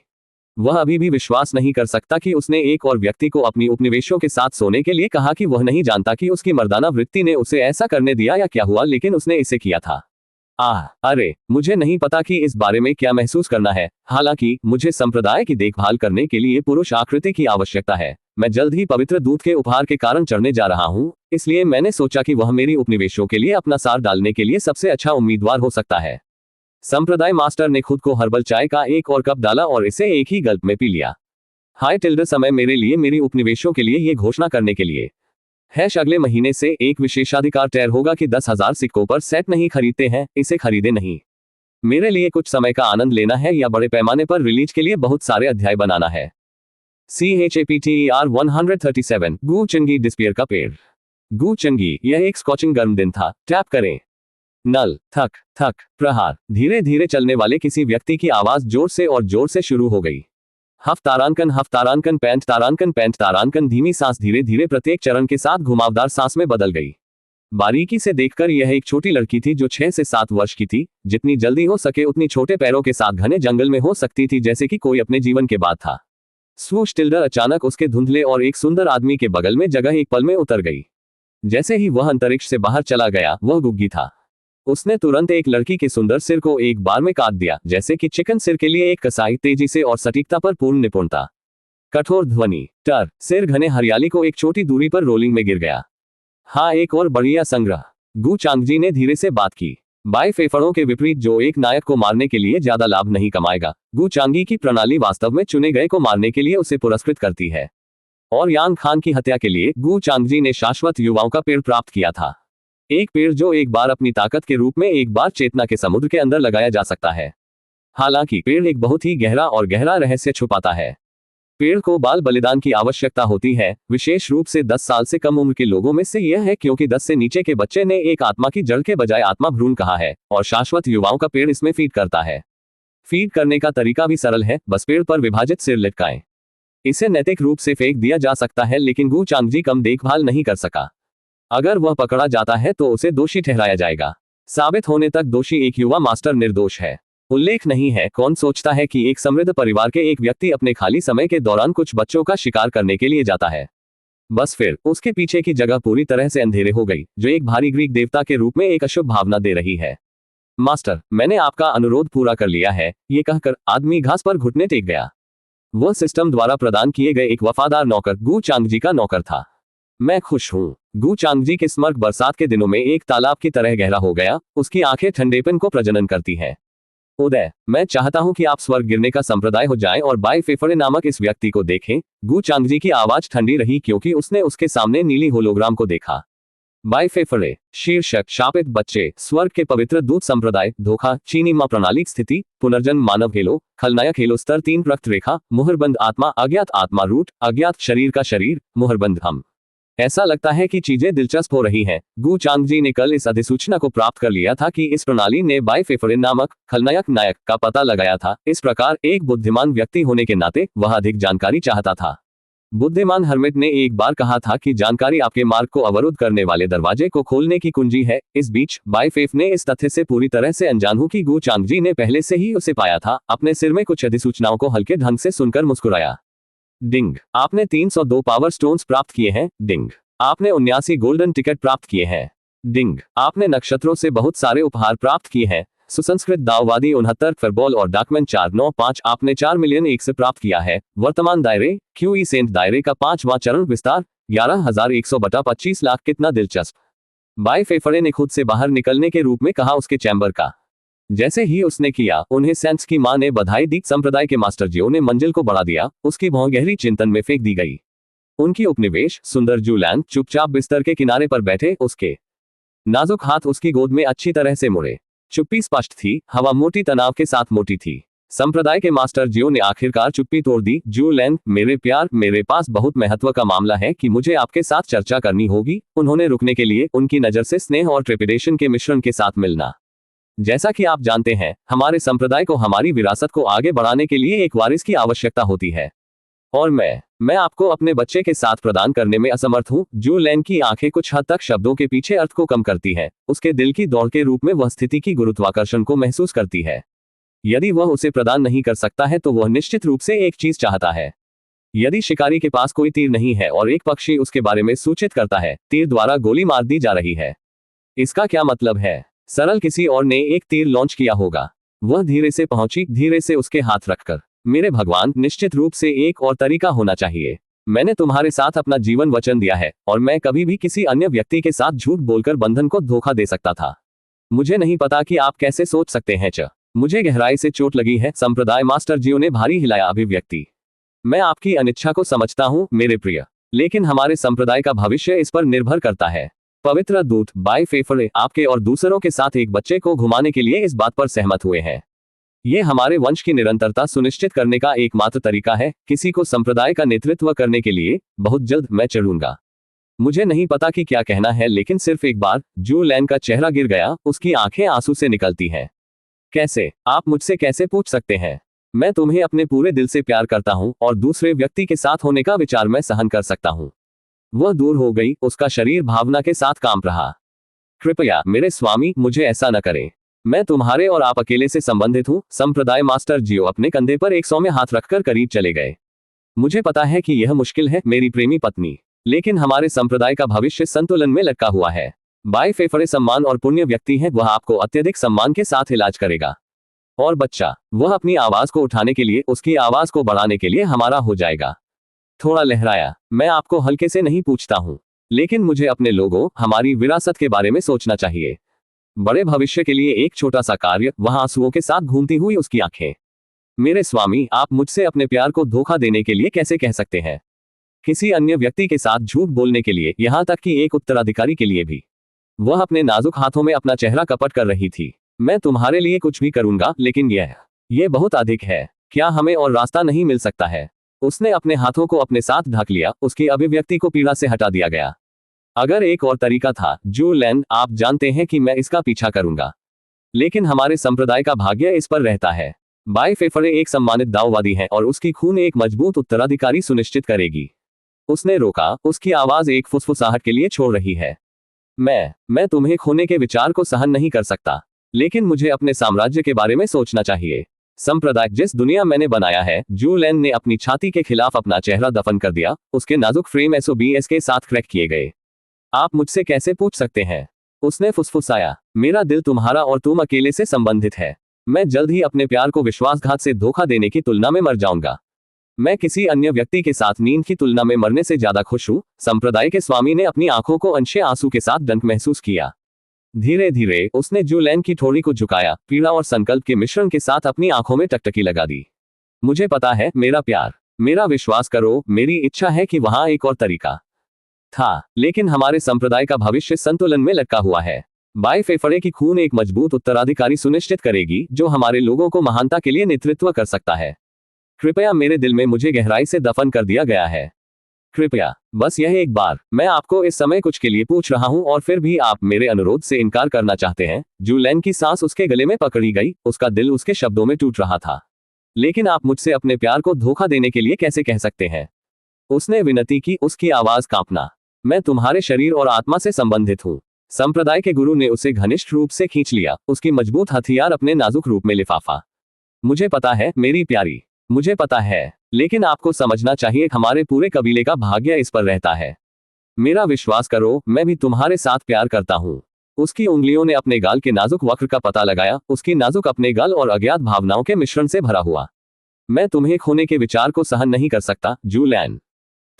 वह अभी भी विश्वास नहीं कर सकता कि उसने एक और व्यक्ति को अपनी उपनिवेशों के साथ सोने के लिए कहा कि वह नहीं जानता कि उसकी मर्दाना वृत्ति ने उसे ऐसा करने दिया या क्या हुआ, लेकिन उसने इसे किया था। अरे, मुझे नहीं पता कि इस बारे में क्या महसूस करना है। हालांकि मुझे संप्रदाय की देखभाल करने के लिए पुरुष आकृति की आवश्यकता है। मैं जल्द ही पवित्र दूत के उपहार के कारण चढ़ने जा रहा हूँ, इसलिए मैंने सोचा कि वह मेरी उपनिवेशों के लिए अपना सार डालने के लिए सबसे अच्छा उम्मीदवार हो सकता है। संप्रदाय मास्टर ने खुद को हर्बल चाय का एक और कप डाला और इसे एक ही गल्प में पी लिया। हाय टिल्डर, समय मेरे लिए मेरी उपनिवेशों के लिए ये घोषणा करने के लिए अगले महीने से एक विशेषाधिकार तैयार होगा कि 10,000 सिक्कों पर सेट नहीं खरीदते हैं, इसे खरीदे नहीं। मेरे लिए कुछ समय का आनंद लेना है या बड़े पैमाने पर रिलीज के लिए बहुत सारे अध्याय बनाना है। CHAPTER 137 गू चंगी डिस्पेयर का पेड़। गू चंगी, यह एक स्कॉचिंग गर्म दिन था। टैप करें। नल, थक, थक, प्रहार। धीरे धीरे चलने वाले किसी व्यक्ति की आवाज जोर से और जोर से शुरू हो गई। हफ्तारांकन पैंट तारांकन। धीमी सांस धीरे धीरे प्रत्येक चरण के साथ घुमावदार सांस में बदल गई। बारीकी से देखकर यह एक छोटी लड़की थी जो 6 से 7 वर्ष की थी, जितनी जल्दी हो सके उतनी छोटे पैरों के साथ घने जंगल में हो सकती थी, जैसे कि कोई अपने जीवन के बाद था। स्वूश टिल्डर अचानक उसके धुंधले और एक सुंदर आदमी के बगल में जगह एक पल में उतर गई। जैसे ही वह अंतरिक्ष से बाहर चला गया, वह गुग्गी था। उसने तुरंत एक लड़की के सुंदर सिर को एक बार में काट दिया, जैसे कि चिकन सिर के लिए एक कसाई, तेजी से और सटीकता पर पूर्ण निपुणता। कठोर ध्वनि, टर, सिर घने हरियाली को एक छोटी दूरी पर रोलिंग में गिर गया। हाँ, एक और बढ़िया संग्रह। गू चांगजी ने धीरे से बात की। बाई फेफड़ों के विपरीत, जो एक नायक को मारने के लिए ज्यादा लाभ नहीं कमाएगा, गू चांगी की प्रणाली वास्तव में चुने गए को मारने के लिए उसे पुरस्कृत करती है। और यांग खान की हत्या के लिए गू चांगजी ने शाश्वत युवाओं का पेड़ प्राप्त किया था। एक पेड़ जो एक बार अपनी ताकत के रूप में एक बार चेतना के समुद्र के अंदर लगाया जा सकता है। हालांकि पेड़ एक बहुत ही गहरा रहस्य छुपाता है। पेड़ को बाल बलिदान की आवश्यकता होती है, विशेष रूप से 10 साल से कम उम्र के लोगों में से यह है, क्योंकि 10 से नीचे के बच्चे ने एक आत्मा की जड़ के बजाय आत्मा भ्रूण कहा है, और शाश्वत युवाओं का पेड़ इसमें फीड करता है। फीड करने का तरीका भी सरल है, बस पेड़ पर विभाजित सिर लटकाएं। इसे नैतिक रूप से फेंक दिया जा सकता है, लेकिन गू चांगजी कम देखभाल नहीं कर सका। अगर वह पकड़ा जाता है तो उसे दोषी ठहराया जाएगा। साबित होने तक दोषी एक युवा मास्टर निर्दोष है। उल्लेख नहीं है कौन सोचता है कि एक समृद्ध परिवार के एक व्यक्ति अपने खाली समय के दौरान कुछ बच्चों का शिकार करने के लिए जाता है। बस फिर उसके पीछे की जगह पूरी तरह से अंधेरे हो गई, जो एक भारी ग्रीक देवता के रूप में एक अशुभ भावना दे रही है। मास्टर, मैंने आपका अनुरोध पूरा कर लिया है, ये कहकर आदमी घास पर घुटने टेक गया। वह सिस्टम द्वारा प्रदान किए गए एक वफादार नौकर गू चांगजी का नौकर था। मैं खुश हूँ। गू चांगजी के स्मर्क बरसात के दिनों में एक तालाब की तरह गहरा हो गया। उसकी आंखें ठंडेपन को प्रजनन करती हैं। उदय, मैं चाहता हूं कि आप स्वर्ग गिरने का संप्रदाय हो जाएं और बाई फेफड़े नामक इस व्यक्ति को देखें। गू चांगजी की आवाज ठंडी रही, क्योंकि उसने उसके सामने नीली होलोग्राम को देखा। बाई फेफड़े, शीर्षक शापित बच्चे, स्वर्ग के पवित्र दूत संप्रदाय, धोखा, चीनी मां प्रणाली, स्थिति, पुनर्जन्म, मानव हेलो, खलनायक हेलो, स्तर 3, रक्त रेखा, मुहरबंद आत्मा, अज्ञात आत्मा, रूट, अज्ञात शरीर का शरीर, मुहरबंद हम। ऐसा लगता है कि चीजें दिलचस्प हो रही हैं। गू चांगजी ने कल इस अधिसूचना को प्राप्त कर लिया था कि इस प्रणाली ने बाई फेफड़े नामक खलनायक नायक का पता लगाया था। इस प्रकार एक बुद्धिमान व्यक्ति होने के नाते वह अधिक जानकारी चाहता था। बुद्धिमान हर्मिट ने एक बार कहा था कि जानकारी आपके मार्ग को अवरुद्ध करने वाले दरवाजे को खोलने की कुंजी है। इस बीच बाई फेफ ने इस तथ्य से पूरी तरह से अनजान हूं कि गू चांगजी ने पहले से ही उसे पाया था। अपने सिर में कुछ अधिसूचनाओं को हल्के ढंग से सुनकर मुस्कुराया। डिंग, आपने 302 पावर स्टोन्स प्राप्त किए हैं। डिंग, आपने 79 गोल्डन टिकट प्राप्त किए हैं। डिंग, आपने नक्षत्रों से बहुत सारे उपहार प्राप्त किए हैं। सुसंस्कृत दाववादी 69 फरबॉल और डाकमैन 495 आपने 4 मिलियन 1 से प्राप्त किया है। वर्तमान दायरे क्यूई सेंट दायरे का 5वां चरण विस्तार 11,100/25 लाख। कितना दिलचस्प। बाई फेफड़े ने खुद से बाहर निकलने के रूप में कहा उसके चैम्बर का। जैसे ही उसने किया, उन्हें सेंस की मां ने बधाई दी। संप्रदाय के मास्टर जियो ने मंजिल को बढ़ा दिया। उसकी भौं गहरी चिंतन में फेंक दी गई। उनकी उपनिवेश सुंदर जूलैंड चुपचाप बिस्तर के किनारे पर बैठे, उसके नाजुक हाथ उसकी गोद में अच्छी तरह से मुड़े। चुप्पी स्पष्ट थी, हवा मोटी तनाव के साथ मोटी थी। संप्रदाय के मास्टर जियो ने आखिरकार चुप्पी तोड़ दी। जूलैंड, मेरे प्यार, मेरे पास बहुत महत्व का मामला है कि मुझे आपके साथ चर्चा करनी होगी। उन्होंने रुकने के लिए, उनकी नजर से स्नेह और ट्रेपिडेशन के मिश्रण के साथ मिलना। जैसा कि आप जानते हैं, हमारे संप्रदाय को हमारी विरासत को आगे बढ़ाने के लिए एक वारिस की आवश्यकता होती है, और मैं आपको अपने बच्चे के साथ प्रदान करने में असमर्थ हूं। जूलैंड की आंखें कुछ हद तक शब्दों के पीछे अर्थ को कम करती हैं। उसके दिल की दौड़ के रूप में वह स्थिति की गुरुत्वाकर्षण को महसूस करती है। यदि वह उसे प्रदान नहीं कर सकता है तो वह निश्चित रूप से एक चीज चाहता है। यदि शिकारी के पास कोई तीर नहीं है और एक पक्षी उसके बारे में सूचित करता है, तीर द्वारा गोली मार दी जा रही है। इसका क्या मतलब है? सरल, किसी और ने एक तीर लॉन्च किया होगा। वह धीरे से पहुंची, धीरे से उसके हाथ रखकर। मेरे भगवान, निश्चित रूप से एक और तरीका होना चाहिए। मैंने तुम्हारे साथ अपना जीवन वचन दिया है, और मैं कभी भी किसी अन्य व्यक्ति के साथ झूठ बोलकर बंधन को धोखा दे सकता था। मुझे नहीं पता कि आप कैसे सोच सकते हैं। मुझे गहराई से चोट लगी है। संप्रदाय मास्टर जियो ने भारी हिलाया अभिव्यक्ति। मैं आपकी अनिच्छा को समझता हूं मेरे प्रिय, लेकिन हमारे संप्रदाय का भविष्य इस पर निर्भर करता है। पवित्र दूत बाई फेफड़े आपके और दूसरों के साथ एक बच्चे को घुमाने के लिए इस बात पर सहमत हुए हैं। ये हमारे वंश की निरंतरता सुनिश्चित करने का एकमात्र तरीका है। किसी को संप्रदाय का नेतृत्व करने के लिए बहुत जल्द मैं चढ़ूंगा। मुझे नहीं पता कि क्या कहना है, लेकिन सिर्फ एक बार जू लैन का चेहरा गिर गया, उसकी आंखें आंसू से निकलती हैं। कैसे? आप मुझसे कैसे पूछ सकते हैं? मैं तुम्हें अपने पूरे दिल से प्यार करता हूं और दूसरे व्यक्ति के साथ होने का विचार मैं सहन कर सकता हूं। वह दूर हो गई, उसका शरीर भावना के साथ कांप रहा। कृपया मेरे स्वामी, मुझे ऐसा न करें। मैं तुम्हारे और आप अकेले से संबंधित हूं। संप्रदाय मास्टर जियो अपने कंधे पर एक सौम्य हाथ रखकर करीब चले गए। मुझे पता है कि यह मुश्किल है मेरी प्रेमी पत्नी, लेकिन हमारे संप्रदाय का भविष्य संतुलन में लटका हुआ है। बाई फेफड़े सम्मान और पुण्य व्यक्ति है, वह आपको अत्यधिक सम्मान के साथ इलाज करेगा। और बच्चा, वह अपनी आवाज को उठाने के लिए, उसकी आवाज को बढ़ाने के लिए हमारा हो जाएगा। थोड़ा लहराया। मैं आपको हल्के से नहीं पूछता हूं, लेकिन मुझे अपने लोगों, हमारी विरासत के बारे में सोचना चाहिए। बड़े भविष्य के लिए एक छोटा सा कार्य। वहां आंसुओं के साथ घूमती हुई उसकी आंखें। मेरे स्वामी, आप मुझसे अपने प्यार को धोखा देने के लिए कैसे कह सकते हैं? किसी अन्य व्यक्ति के साथ झूठ बोलने के लिए, यहां तक कि एक उत्तराधिकारी के लिए भी। वह अपने नाजुक हाथों में अपना चेहरा कपट कर रही थी। मैं तुम्हारे लिए कुछ भी करूंगा, लेकिन यह बहुत अधिक है। क्या हमें और रास्ता नहीं मिल सकता है? उसने अपने हाथों को अपने साथ ढक लिया, उसकी अभिव्यक्ति को पीड़ा से हटा दिया गया। अगर एक और तरीका था जू लैन, आप जानते हैं कि मैं इसका पीछा करूंगा, लेकिन हमारे संप्रदाय का भाग्य इस पर रहता है। बाई फेफड़े एक सम्मानित दाववादी है और उसकी खून एक मजबूत उत्तराधिकारी सुनिश्चित करेगी। उसने रोका, उसकी आवाज एक फुसफुसाहट के लिए छोड़ रही है। मैं तुम्हें खोने के विचार को सहन नहीं कर सकता, लेकिन मुझे अपने साम्राज्य के बारे में सोचना चाहिए। संप्रदाय, जिस दुनिया मैंने बनाया है। जू लैन ने अपनी छाती के खिलाफ अपना चेहरा दफन कर दिया, उसके नाजुक फ्रेम एसओबीएस के साथ क्रैक किए गए। आप मुझसे कैसे पूछ सकते हैं? उसने फुसफुसाया। मेरा दिल तुम्हारा और तुम अकेले से संबंधित है। मैं जल्द ही अपने प्यार को विश्वासघात से धोखा देने की तुलना में मर जाऊंगा। मैं किसी अन्य व्यक्ति के साथ नींद की तुलना में मरने से ज्यादा खुश हूं। संप्रदाय के स्वामी ने अपनी आंखों को अंशे आंसू के साथ डंक महसूस किया। धीरे धीरे उसने जू लैन की ठोड़ी को झुकाया, पीड़ा और संकल्प के मिश्रण के साथ अपनी आंखों में टकटकी लगा दी। मुझे पता है मेरा प्यार, मेरा विश्वास करो, मेरी इच्छा है कि वहां एक और तरीका था, लेकिन हमारे संप्रदाय का भविष्य संतुलन में लटका हुआ है। बाई फेफड़े की खून एक मजबूत उत्तराधिकारी सुनिश्चित करेगी, जो हमारे लोगों को महानता के लिए नेतृत्व कर सकता है। कृपया, मेरे दिल में मुझे गहराई से दफन कर दिया गया है। कृपया, बस यह एक बार। मैं आपको इस समय कुछ के लिए पूछ रहा हूं और फिर भी आप मेरे अनुरोध से इनकार करना चाहते हैं। जू लैन की सांस उसके गले में पकड़ी गई, उसका दिल उसके शब्दों में टूट रहा था। लेकिन आप मुझसे अपने प्यार को धोखा देने के लिए कैसे कह सकते हैं? उसने विनती की, उसकी आवाज कांपना। मैं तुम्हारे शरीर और आत्मा से संबंधित हूं। संप्रदाय के गुरु ने उसे घनिष्ठ रूप से खींच लिया, उसकी मजबूत हथियार अपने नाजुक रूप में लिफाफा। मुझे पता है मेरी प्यारी, मुझे पता है, लेकिन आपको समझना चाहिए, हमारे पूरे कबीले का भाग्य इस पर रहता है। मेरा विश्वास करो, मैं भी तुम्हारे साथ प्यार करता हूं। उसकी उंगलियों ने अपने गाल के नाजुक वक्र का पता लगाया, उसकी नाजुक अपने गाल और अज्ञात भावनाओं के मिश्रण से भरा हुआ। मैं तुम्हें खोने के विचार को सहन नहीं कर सकता जू लैन।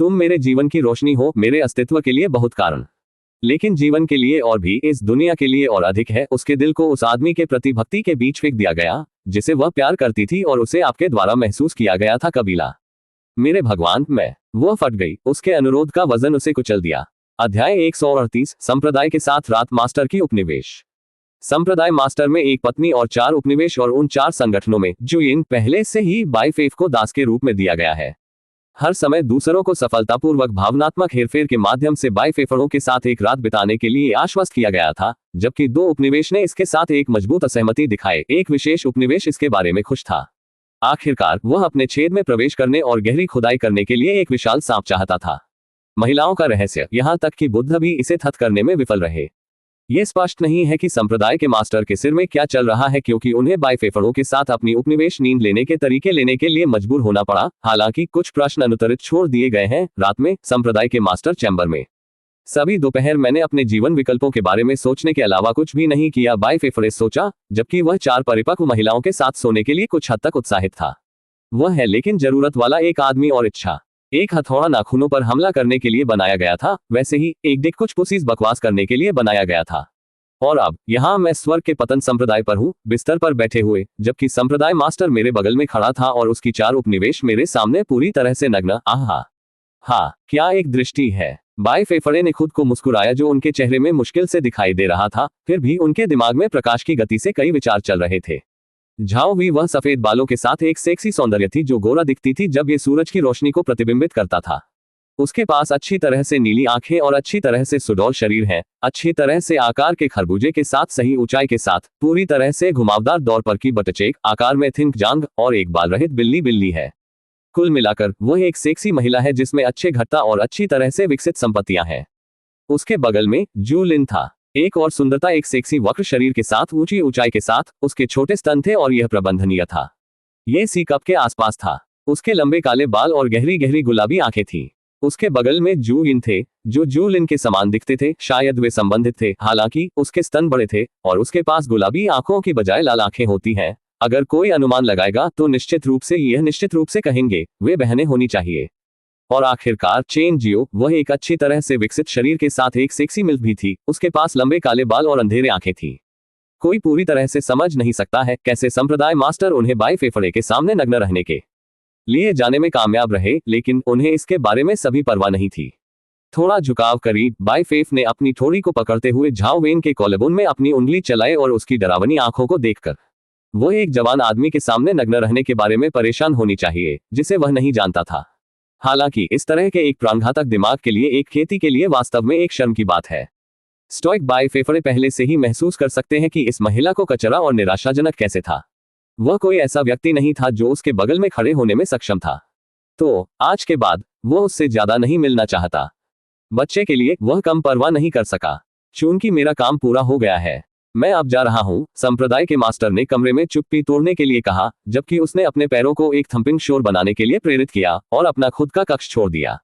तुम मेरे जीवन की रोशनी हो, मेरे अस्तित्व के लिए बहुत कारण, लेकिन जीवन के लिए और भी, इस दुनिया के लिए और अधिक है। उसके दिल को उस आदमी के प्रति भक्ति के बीच फेंक दिया गया, जिसे वह प्यार करती थी और उसे आपके द्वारा महसूस किया गया था कबीला। मेरे भगवान, वह फट गई, उसके अनुरोध का वजन उसे कुचल दिया। अध्याय 138, संप्रदाय के साथ रात मास्टर की उपनिवेश। संप्रदाय मास्टर में एक पत्नी और 4 उपनिवेश, और उन 4 संगठनों में जुइन पहले से ही बाई फेफ को दास के रूप में दिया गया है। हर समय दूसरों को सफलतापूर्वक भावनात्मक हेरफेर के माध्यम से बाई फेफड़ों के साथ एक रात बिताने के लिए आश्वस्त किया गया था, जबकि 2 उपनिवेश ने इसके साथ एक मजबूत असहमति दिखाए। एक विशेष उपनिवेश इसके बारे में खुश था। आखिरकार वह अपने छेद में प्रवेश करने और गहरी खुदाई करने के लिए एक विशाल सांप चाहता था। महिलाओं का रहस्य, यहां तक कि बुद्ध भी इसे थत करने में विफल रहे। यह स्पष्ट नहीं है कि संप्रदाय के मास्टर के सिर में क्या चल रहा है, क्योंकि उन्हें बाई फेफड़ों के साथ अपनी उपनिवेश नींद लेने के तरीके लेने के लिए मजबूर होना पड़ा। हालांकि कुछ प्रश्न अनुत्तरित छोड़ दिए गए हैं। रात में संप्रदाय के मास्टर चैम्बर में सभी दोपहर मैंने अपने जीवन विकल्पों के बारे में सोचने के अलावा कुछ भी नहीं किया, बाई फेफड़े सोचा, जबकि वह 4 परिपक्व महिलाओं के साथ सोने के लिए कुछ हद तक उत्साहित था। वह है लेकिन जरूरत वाला एक आदमी और इच्छा। एक हथौड़ा नाखूनों पर हमला करने के लिए बनाया गया था, वैसे ही एक डिक कुछ पुसीज बकवास करने के लिए बनाया गया था। और अब यहाँ मैं स्वर्ग के पतन संप्रदाय पर हूँ, बिस्तर पर बैठे हुए, जबकि संप्रदाय मास्टर मेरे बगल में खड़ा था और उसकी 4 उपनिवेश मेरे सामने पूरी तरह से नग्न। आहा, हाँ, क्या एक दृष्टि है। बाई फेफड़े ने खुद को मुस्कुराया, जो उनके चेहरे में मुश्किल से दिखाई दे रहा था। फिर भी उनके दिमाग में प्रकाश की गति से कई विचार चल रहे थे। झाओ वी वह सफेद बालों के साथ एक सेक्सी सौंदर्य थी जो गोरा दिखती थी जब ये सूरज की रोशनी को प्रतिबिंबित करता था। उसके पास अच्छी तरह से नीली आंखें और अच्छी तरह से सुडौल शरीर है, अच्छी तरह से आकार के खरबूजे के साथ सही ऊंचाई के साथ, पूरी तरह से घुमावदार दौर पर की बटचेक आकार में थिंक जांग और एक बाल रहित बिल्ली है। कुल मिलाकर वह एक सेक्सी महिला है जिसमें अच्छे घटता और अच्छी तरह से विकसित संपत्तियां हैं। उसके बगल में जू लिन था। एक और सुंदरता, एक सेक्सी वक्र शरीर के साथ ऊंची ऊंचाई के साथ, उसके छोटे स्तन थे और यह प्रबंधनीय था। यह सी कप के आसपास था। उसके लंबे काले बाल और गहरी गहरी गुलाबी आंखें थी। उसके बगल में जू इन थे जो जू लिन के समान दिखते थे, शायद वे संबंधित थे, हालांकि उसके स्तन बड़े थे और उसके पास गुलाबी आंखों की बजाय लाल आंखें होती हैं। अगर कोई अनुमान लगाएगा तो निश्चित रूप से कहेंगे वे बहनें होनी चाहिए। और आखिरकार चेन जियो, वह एक अच्छी तरह से विकसित शरीर के साथ एक सेक्सी मिल्फ भी थी। उसके पास लंबे काले बाल और अंधेरे आंखें थी। कोई पूरी तरह से समझ नहीं सकता है कैसे संप्रदाय मास्टर उन्हें बाई फेफड़े के सामने नग्न रहने के लिए जाने में कामयाब रहे, लेकिन उन्हें इसके बारे में सभी परवाह नहीं थी। थोड़ा झुकाव करीब बाई फेफ ने अपनी ठोड़ी को पकड़ते हुए झाओ वेन के कॉलेबोन में अपनी उंगली चलाई और उसकी डरावनी आंखों को देखकर वो एक जवान आदमी के सामने नग्न रहने के बारे में परेशान होनी चाहिए जिसे वह नहीं जानता था। हालांकि इस तरह के एक प्राणघातक दिमाग के लिए, एक खेती के लिए वास्तव में एक शर्म की बात है। स्टोइक बाई फेफड़े पहले से ही महसूस कर सकते हैं कि इस महिला को कचरा और निराशाजनक कैसे था। वह कोई ऐसा व्यक्ति नहीं था जो उसके बगल में खड़े होने में सक्षम था। तो आज के बाद वह उससे ज्यादा नहीं मिलना चाहता। बच्चे के लिए वह कम परवाह नहीं कर सका। चूंकि मेरा काम पूरा हो गया है, मैं अब जा रहा हूं, संप्रदाय के मास्टर ने कमरे में चुप्पी तोड़ने के लिए कहा, जबकि उसने अपने पैरों को एक थंपिंग शोर बनाने के लिए प्रेरित किया और अपना खुद का कक्ष छोड़ दिया।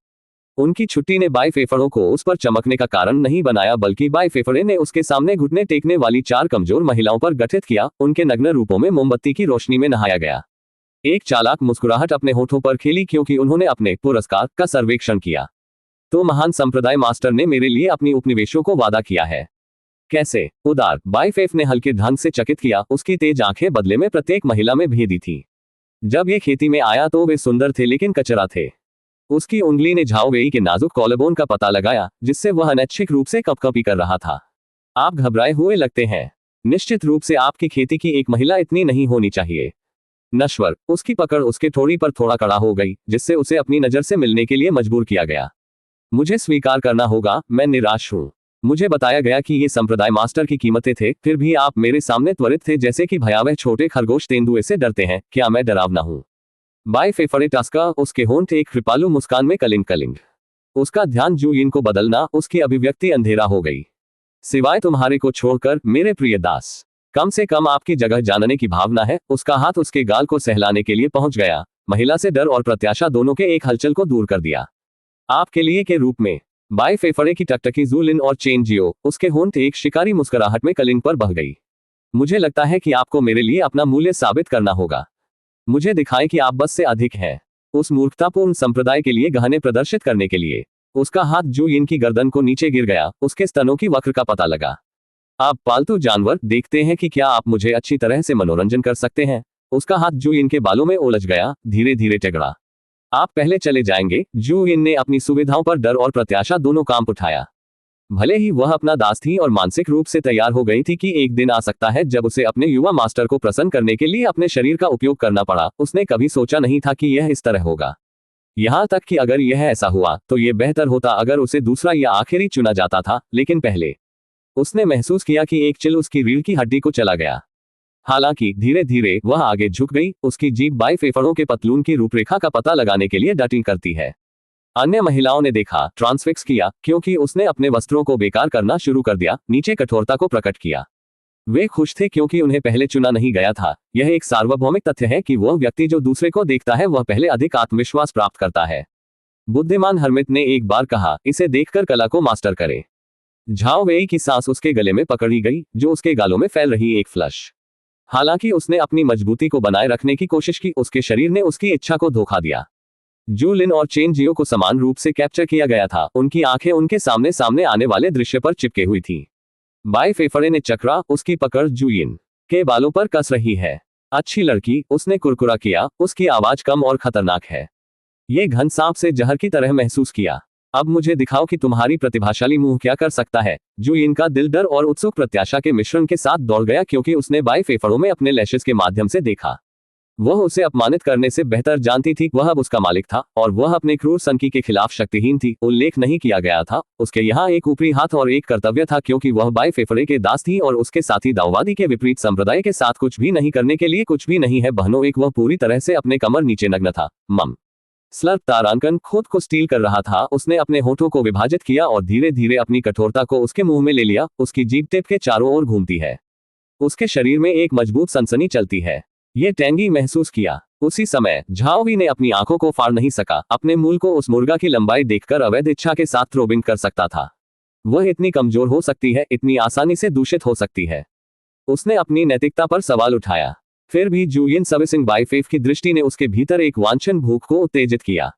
उनकी छुट्टी ने बाई फेफड़ों को उस पर चमकने का कारण नहीं बनाया, बल्कि बाई फेफड़े ने उसके सामने घुटने टेकने वाली 4 कमजोर महिलाओं पर गठित किया। उनके नग्न रूपों में मोमबत्ती की रोशनी में नहाया गया। एक चालाक मुस्कुराहट अपने होठों पर खेली क्योंकि उन्होंने अपने पुरस्कार का सर्वेक्षण किया। तो महान संप्रदाय मास्टर ने मेरे लिए अपनी उपनिवेशों को वादा किया है। कैसे उदार, बाई फेफ ने हल्के ढंग से चकित किया। उसकी तेज आंखें बदले में प्रत्येक महिला में भेदी थी। जब ये खेती में आया तो वे सुंदर थे लेकिन कचरा थे। उसकी उंगली ने झाओ वेई के नाजुक कॉलरबोन का पता लगाया जिससे वह अनैच्छिक रूप से कपकपी कर रहा था। आप घबराए हुए लगते हैं। निश्चित रूप से आपकी खेती की एक महिला इतनी नहीं होनी चाहिए। नश्वर, उसकी पकड़ उसके ठोड़ी पर थोड़ा कड़ा हो गई जिससे उसे अपनी नजर से मिलने के लिए मजबूर किया गया। मुझे स्वीकार करना होगा, मैं निराश हूं। मुझे बताया गया कि ये संप्रदाय मास्टर की कीमतें थे, फिर भी आप मेरे सामने त्वरित थे जैसे कि भयावह छोटे खरगोश तेंदुए से डरते हैं। क्या मैं डरावना हूं? बाई फेफड़े टास्का, उसके होंठ एक कृपालु मुस्कान में कलिंग। उसका ध्यान जू यिन को बदलना, उसकी अभिव्यक्ति अंधेरा हो गई। सिवाय तुम्हारे को छोड़कर मेरे प्रिय दास, कम से कम आपकी जगह जानने की भावना है। उसका हाथ उसके गाल को सहलाने के लिए पहुंच गया। महिला से डर और प्रत्याशा दोनों के एक हलचल को दूर कर दिया। आपके लिए के रूप में बाई फेफड़े की टकटकी जू लिन और चेन जियो, उसके होंठ एक शिकारी मुस्कुराहट में कलिंग पर बह गई। मुझे लगता है कि आपको मेरे लिए अपना मूल्य साबित करना होगा। मुझे दिखाएं कि आप बस से अधिक हैं। उस मूर्खतापूर्ण संप्रदाय के लिए गहने प्रदर्शित करने के लिए उसका हाथ जू यिन की गर्दन को नीचे गिर गया। उसके स्तनों की वक्र का पता लगा। आप पालतू जानवर, देखते हैं कि क्या आप मुझे अच्छी तरह से मनोरंजन कर सकते हैं। उसका हाथ जू यिन के बालों में उलझ गया, धीरे धीरे टेगड़ा। आप पहले चले जाएंगे। जू यिन ने अपनी सुविधाओं पर डर और प्रत्याशा दोनों काम उठाया। भले ही वह अपना दास थी और मानसिक रूप से तैयार हो गई थी कि एक दिन आ सकता है जब उसे अपने युवा मास्टर को प्रसन्न करने के लिए अपने शरीर का उपयोग करना पड़ा। उसने कभी सोचा नहीं था कि यह इस तरह होगा। यहां तक कि अगर यह ऐसा हुआ तो यह बेहतर होता अगर उसे दूसरा या आखिरी चुना जाता था, लेकिन पहले उसने महसूस किया कि एक चिल उसकी रीढ़ की हड्डी को चला गया। हालांकि धीरे धीरे वह आगे झुक गई। उसकी जीभ बाई फेफड़ों के पतलून की रूपरेखा का पता लगाने के लिए डटिंग करती है। अन्य महिलाओं ने देखा, ट्रांसफिक्स किया, क्योंकि उसने अपने वस्त्रों को बेकार करना शुरू कर दिया, नीचे कठोरता को प्रकट किया। वे खुश थे क्योंकि उन्हें पहले चुना नहीं गया था। यह एक सार्वभौमिक तथ्य है कि वह व्यक्ति जो दूसरे को देखता है वह पहले अधिक आत्मविश्वास प्राप्त करता है। बुद्धिमान हर्मिट ने एक बार कहा, इसे देखकर कला को मास्टर करें। झाओ वेई की सांस उसके गले में पकड़ी गई, जो उसके गालों में फैल रही एक फ्लश। हालांकि उसने अपनी मजबूती को बनाए रखने की कोशिश की, उसके शरीर ने उसकी इच्छा को धोखा दिया। जू लिन और चेन जियो को समान रूप से कैप्चर किया गया था। उनकी आंखें उनके सामने सामने आने वाले दृश्य पर चिपके हुई थी। बाई फेफड़े ने चकरा, उसकी पकड़ जू यिन के बालों पर कस रही है। अच्छी लड़की, उसने कुरकुरा किया, उसकी आवाज कम और खतरनाक है। ये घन सांप से जहर की तरह महसूस किया। अब मुझे दिखाओ कि तुम्हारी प्रतिभाशाली मुंह क्या कर सकता है। जू यिन का दिल डर और उत्सुक प्रत्याशा के मिश्रण के साथ दौड़ गया, क्योंकि उसने बाई फेफड़ों में अपने लैशेस के माध्यम से देखा। वह उसे अपमानित करने से बेहतर जानती थी। वह अब उसका मालिक था और वह अपने क्रूर सनकी के खिलाफ शक्तिहीन थी। उल्लेख नहीं किया गया था, उसके यहाँ एक ऊपरी हाथ और एक कर्तव्य था, क्योंकि वह बाई फेफड़े के दास थी और उसके साथी दाऊवादी के विपरीत संप्रदाय के साथ कुछ भी नहीं करने के लिए कुछ भी नहीं है। बहनों, एक वह पूरी तरह से अपने कमर नीचे नग्न था। मम स्लर्प तारांकन खुद को स्टील कर रहा था। उसने अपने होठों को विभाजित किया और धीरे धीरे अपनी कठोरता को उसके मुंह में ले लिया। उसकी जीभ टेप के चारों ओर घूमती है। उसके शरीर में एक मजबूत सनसनी चलती है। ये टेंगी महसूस किया। उसी समय झाओवी ने अपनी आंखों को फाड़ नहीं सका। अपने मूल को उस मुर्गा की लंबाई देखकर अवैध इच्छा के साथ थ्रोबिंग कर सकता था। वह इतनी कमजोर हो सकती है, इतनी आसानी से दूषित हो सकती है। उसने अपनी नैतिकता पर सवाल उठाया। फिर भी जू यिन सर्विसिंग बाई फेफ की दृष्टि ने उसके भीतर एक वांछन भूख को उत्तेजित किया।